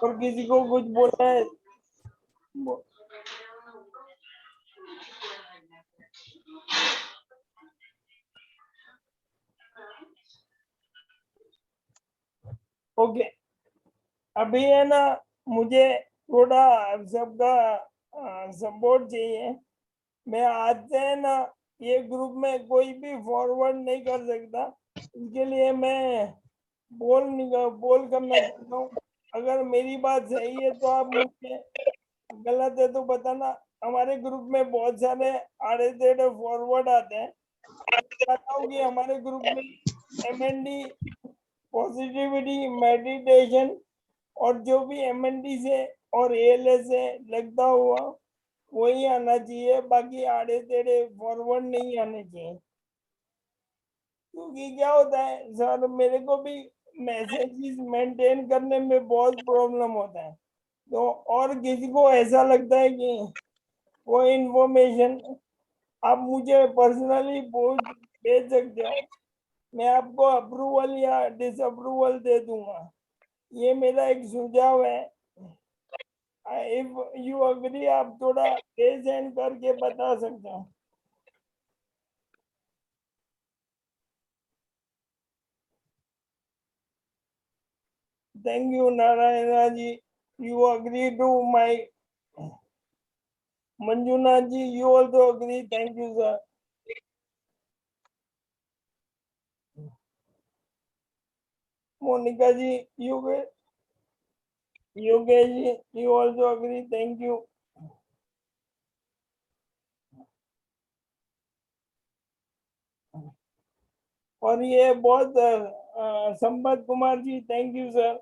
और किसी को कुछ बोलना है? ओके, अभी है ना, मुझे थोड़ा सबका सपोर्ट चाहिए। मैं आज से है ना ये ग्रुप में कोई भी फॉरवर्ड नहीं कर सकता, इसके लिए मैं बोल करना चाहता हूँ। अगर मेरी बात सही है तो आप मुझे, गलत है तो बताना। हमारे ग्रुप में बहुत सारे आड़े टेढ़े फॉरवर्ड आते हैं। बताता हूँ कि हमारे ग्रुप में एमएनडी, पॉजिटिविटी, मेडिटेशन और जो भी एमएनडी से और एएलएस से लगता हुआ वही आना चाहिए, बाकी आड़े टेढ़े फॉरवर्ड नहीं आने चाहिए। क्योंकि क्या होता है सर, मेरे को भी मैसेजेस मेंटेन करने में बहुत प्रॉब्लम होता है। तो और किसी को ऐसा लगता है कि वो इन्फॉर्मेशन आप मुझे पर्सनली भेज सकते हो, मैं आपको अप्रूवल या डिसअप्रूवल दे दूंगा। ये मेरा एक सुझाव है। इफ यू अग्री, आप थोड़ा रेज हैंड करके बता सकते हो। Thank you Narayana ji, you agree to my. Manjunath ji, you also agree, thank you sir. Monica ji, Yogesh ji, you also agree, thank you. और ये बहुत Sampath Kumar ji, thank you sir.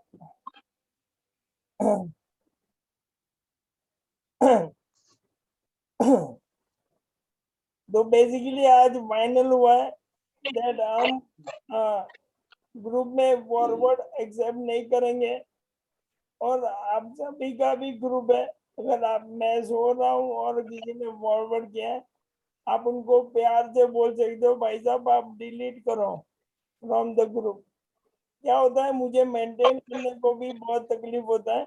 तो बेसिकली आज फाइनल हुआ है दैट हम ग्रुप में फॉरवर्ड एक्सेप्ट नहीं करेंगे। और आप सभी का भी ग्रुप है, अगर आप, मैं सो रहा हूँ और किसी ने फॉरवर्ड किया है, आप उनको प्यार से बोल सकते हो भाई साहब आप डिलीट करो फ्रॉम द ग्रुप। क्या होता है, मुझे मेंटेन करने को भी बहुत तकलीफ होता है,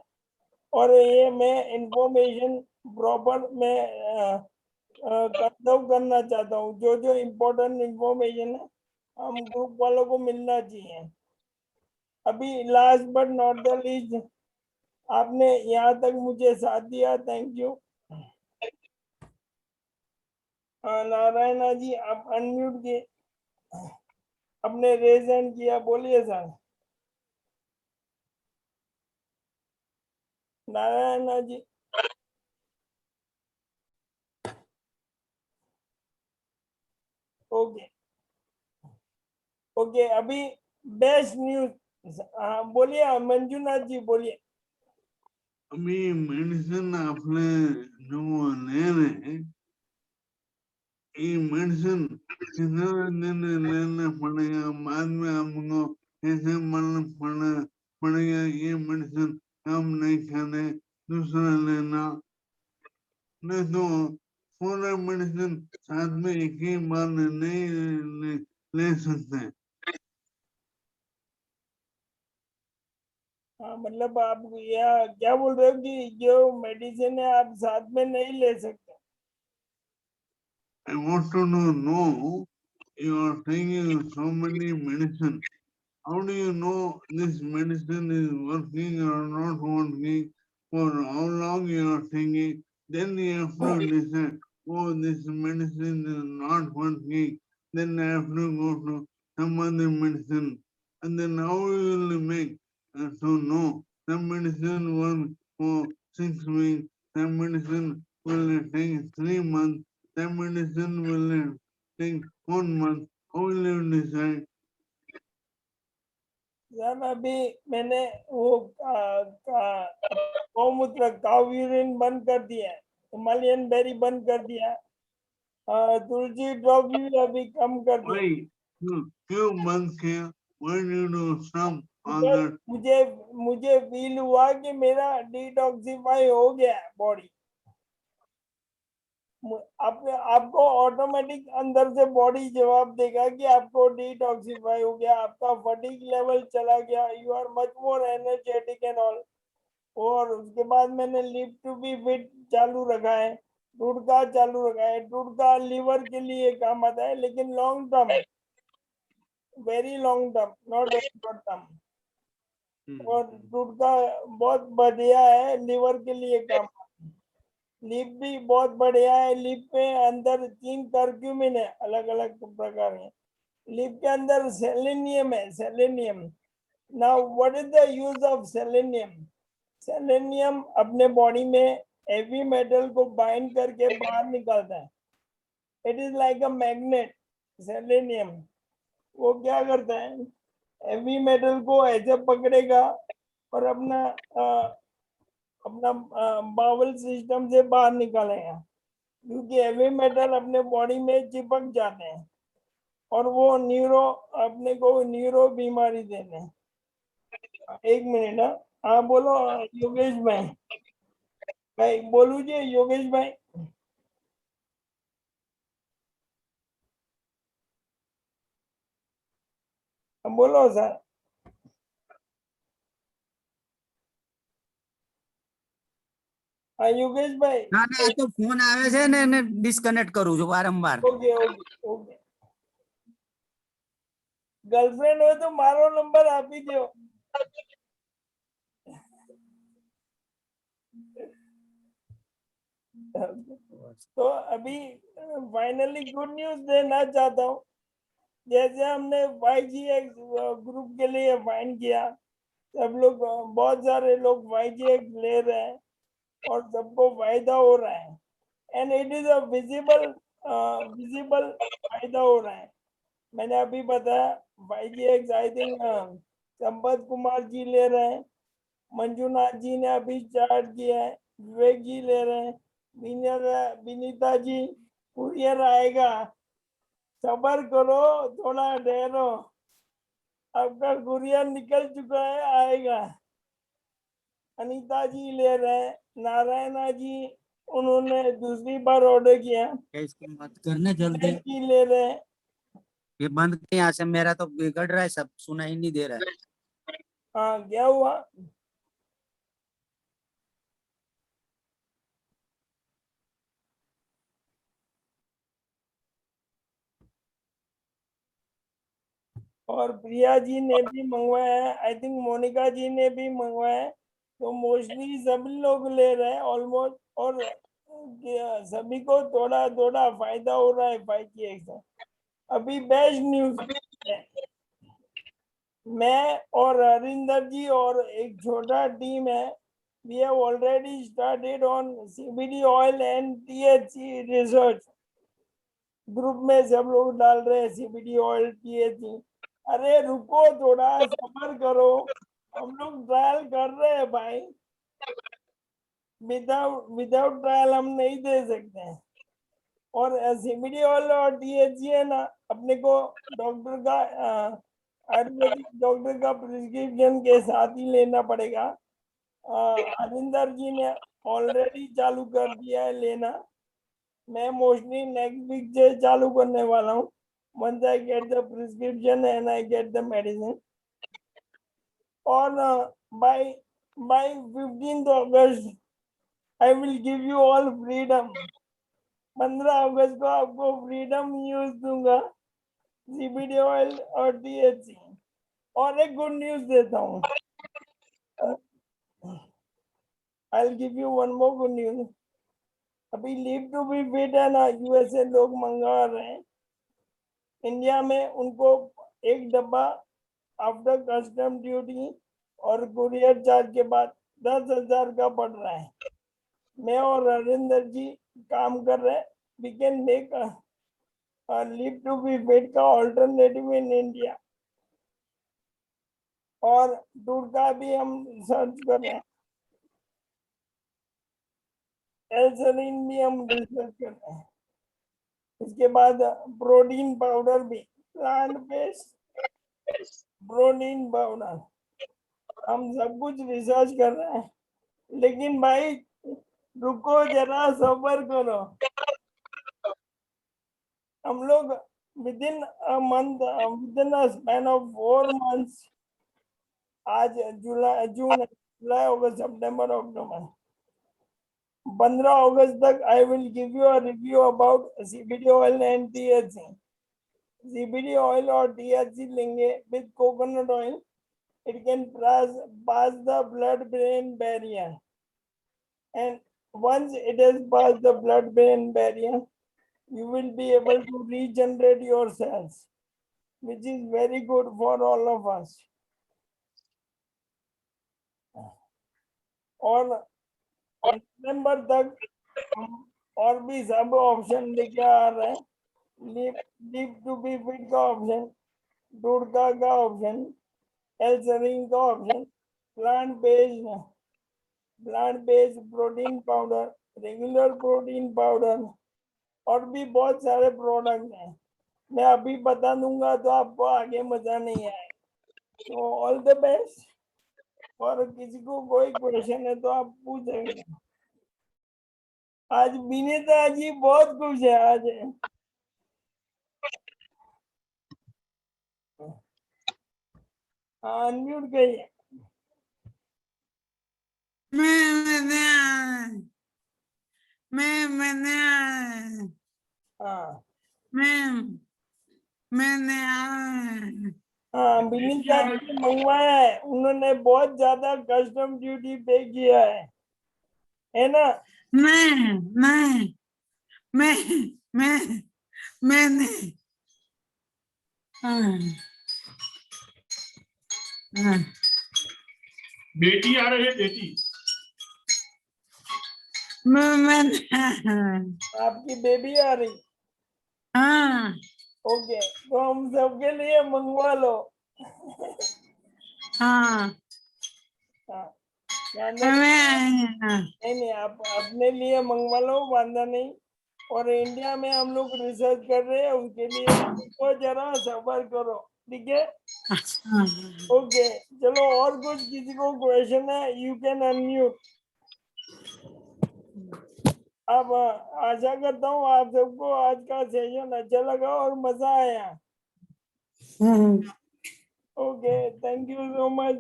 और ये मैं इंफॉर्मेशन प्रॉपर मैं कंजर्व करना चाहता हूँ। जो जो इम्पोर्टेंट इंफॉर्मेशन है हम ग्रुप वालों को मिलना चाहिए। अभी last but not the least, आपने यहाँ तक मुझे साथ दिया, थैंक यू। नारायणा जी आप अनम्यूट किए। अपने रेज हैंड किया, बोलिए sir. Narayan ji. Okay okay, अभी बेस्ट न्यूज, हाँ बोलिए मंजुनाथ जी, बोलिए। अभी मेडिसिन आपने जो ले रहे हैं, ये मेडिसिन कितना दिन लेना पड़ेगा, बाद में आपको कैसे मालूम पड़ेगा ये मेडिसिन काम नहीं करे, दूसरा लेना, नहीं तो पूरा मेडिसिन साथ में एक ही बार नहीं ले सकते। हाँ मतलब आप यह क्या बोल रहे हो कि जो मेडिसिन है आप साथ में नहीं ले सकते? I want to know, you are taking so many medicine. How do you know this medicine is working or not working? For how long you are taking? Then you have to decide, oh, this medicine is not working. Then I have to go to some other medicine. And then how you will make to know some medicine works for 6 weeks, some medicine will take 3 months, some medicine will take 1 month. How will you decide? Sir अभी मैंने वो गौमूत्र cow urine बंद कर दिया है, Himalayan berry बंद कर दिया, तुलसी ड्रॉप भी अभी कम कर दिया। Why you months here? Why do you stop all Because that? मुझे फील हुआ कि मेरा डिटॉक्सिफाई हो गया बॉडी। आपको ऑटोमेटिक अंदर से बॉडी जवाब देगा कि आपको डिटॉक्सिफाई हो गया, आपका फटीग लेवल चला गया, you are much more energetic and all. और उसके बाद मैंने लिव टू बी फिट चालू रखा है, टुटका चालू रखा है। टुटका लीवर के लिए काम आता है, लेकिन long term, very long term, not very short term. और टुटका बहुत बढ़िया है, लीवर के लिए काम। लीप भी बहुत बढ़िया है। लीप में अंदर 3 कर्क्यूमिन है, अलग अलग प्रकार है। लीप के अंदर सेलेनियम है, selenium. Now what is the use of selenium? Selenium अपने बॉडी में हेवी मेटल को बाइंड करके बाहर निकालता है। It is like a magnet, selenium. वो क्या करता है, हेवी मेटल को ऐसे पकड़ेगा और अपना बाउल सिस्टम से बाहर निकालेगा, क्योंकि हेवी मेटल अपने बॉडी में चिपक जाते हैं और वो अपने को न्यूरो बीमारी देते हैं। एक मिनट, हाँ बोलो योगेश भाई बोलू जी, योगेश भाई। बोलो सर। हाँ योगेश भाई। ના ના આ તો ફોન આવે છે ને એને ડિસ્કનેક્ટ કરું છું વારંવાર। Okay okay okay. गर्लफ्रेंड हो तो मारो नंबर आप ही दो। तो अभी फाइनली गुड न्यूज देना चाहता हूँ। जैसे हमने YGX ग्रुप के लिए फाइन किया, सब लोग, बहुत सारे लोग YGX ले रहे हैं और सबको फायदा हो रहा है। And it is a visible फायदा हो रहा है। मैंने अभी बताया YGX, I think Sampat Kumar ji ले रहे हैं, मंजुनाथ जी ने अभी स्टार्ट किया है, विवेक जी ले रहे हैं, विनीता जी, कुरियर आएगा, सबर करो, थोड़ा ठहरो, आपका कुरियर निकल चुका है, आएगा। अनीता जी ले रहे हैं, नारायणा जी उन्होंने दूसरी बार ऑर्डर किया, इसको मत करने जल्दी, जी ले रहे हैं। ये बंद कर यहाँ से, मेरा तो बिगड़ रहा है, सब सुना ही नहीं दे रहा है। हाँ क्या हुआ? और प्रिया जी ने भी मंगवाया है, आई थिंक मोनिका जी ने भी मंगवाया है। तो मोस्टली सभी लोग ले रहे हैं ऑलमोस्ट, और सभी को थोड़ा थोड़ा फायदा हो रहा है 5G से। अभी बेस्ट न्यूज है, मैं और हरिंदर जी और एक छोटा टीम है, we have already started on CBD oil and THC research. Group में सब लोग डाल रहे हैं CBD ऑयल THC। अरे रुको थोड़ा सब्र करो, हम लोग ट्रायल कर रहे हैं भाई, विदाउट ट्रायल हम नहीं दे सकते हैं। और CBD ऑयल और THC है ना, अपने को डॉक्टर का आयुर्वेदिक डॉक्टर का प्रिस्क्रिप्शन के साथ ही लेना पड़ेगा। हरिंदर जी ने ऑलरेडी चालू कर दिया है लेना, मैं मोस्टली नेक्स्ट वीक से चालू करने वाला हूँ, once I get the prescription and I get the medicine। और by 15th August I will give you all freedom। 15 अगस्त को आपको फ्रीडम यूज दूंगा CBD ऑयल और THC। और एक गुड न्यूज देता हूँ, I'll give you one more good news। अभी लीव टू बी फिट है ना, USA लोग मंगा रहे हैं, इंडिया में उनको एक डब्बा आफ्टर कस्टम ड्यूटी और कुरियर चार्ज के बाद 10,000 का पड़ रहा है। मैं और हरिंदर जी काम कर रहे हैं, we can make live to be fit का ऑल्टरनेटिव इन इंडिया। और टूर का भी हम सर्च कर रहे हैं, एल्सरीन भी हम रिसर्च कर रहे हैं। इसके बाद प्रोटीन पाउडर भी, प्लांट बेस्ड प्रोटीन पाउडर, हम सब कुछ रिसर्च कर रहे हैं। लेकिन भाई रुको जरा सब्र करो, हम लोग within a month, within a span of 4 months, आज जुलाई, जून, जुलाई, अगस्त, सितंबर, अक्टूबर, 15 अगस्त तक I will give you a review about CBD oil and THC। CBD oil और THC लेंगे with coconut oil, it can pass the blood-brain barrier, and once it has passed the blood-brain barrier, you will be able to regenerate your cells, which is very good for all of us। और नवंबर तक हम और भी सब option लेके आ रहे हैं, leave to be fit का ऑप्शन, डुडका का ऑप्शन, एल्सरीन का option, plant based protein powder, regular protein powder, और भी बहुत सारे प्रोडक्ट हैं। मैं अभी बता दूंगा तो आपको आगे मजा नहीं आएगा। तो ऑल द बेस्ट, और किसी को कोई क्वेश्चन है तो आप पूछ सकते हैं। आज विनीता जी बहुत खुश है आज। अनम्यूट करिए। हाँ हाँ, विनीता जी ने मंगवाया है, उन्होंने बहुत ज्यादा कस्टम ड्यूटी पे किया है ना? मैंने बेटी आ रही है, बेटी आपकी बेबी आ रही? हाँ ओके, तो हम सबके लिए मंगवा लो। हाँ हाँ, नहीं, आप अपने लिए मंगवा लो, वांदा नहीं। और इंडिया में हम लोग रिसर्च कर रहे हैं, उसके लिए तो जरा सब्र करो, ठीक है? ओके, चलो, और कुछ किसी को क्वेश्चन है, यू कैन अनम्यूट। अब आशा करता हूँ आप सबको आज का सेशन अच्छा लगा और मजा आया। Okay, thank you so much.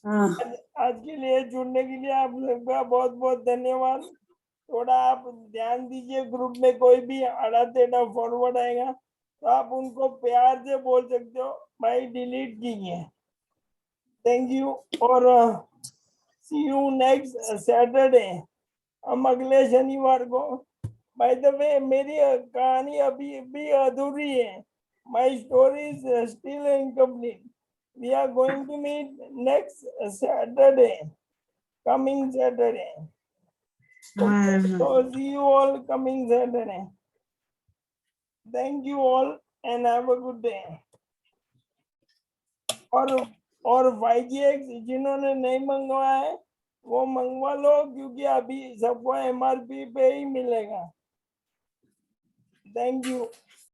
आज के लिए जुड़ने के लिए आप सबका बहुत बहुत धन्यवाद। थोड़ा आप ध्यान दीजिए, ग्रुप में कोई भी आड़ा टेढ़ा फॉरवर्ड आएगा तो आप उनको प्यार से बोल सकते हो, भाई डिलीट कीजिए। थैंक यू, और सी यू नेक्स्ट सैटरडे। हम अगले शनिवार को बाय द वे मेरी कहानी अभी भी अधूरी है. My story is still incomplete. We are going to meet next Saturday, coming Saturday. Okay, so see you all coming Saturday. Thank you all and have a good day. और 5GX जिन्होंने नहीं मंगवाया है वो मंगवा लो क्योंकि अभी सबको MRP पे ही मिलेगा. Thank you.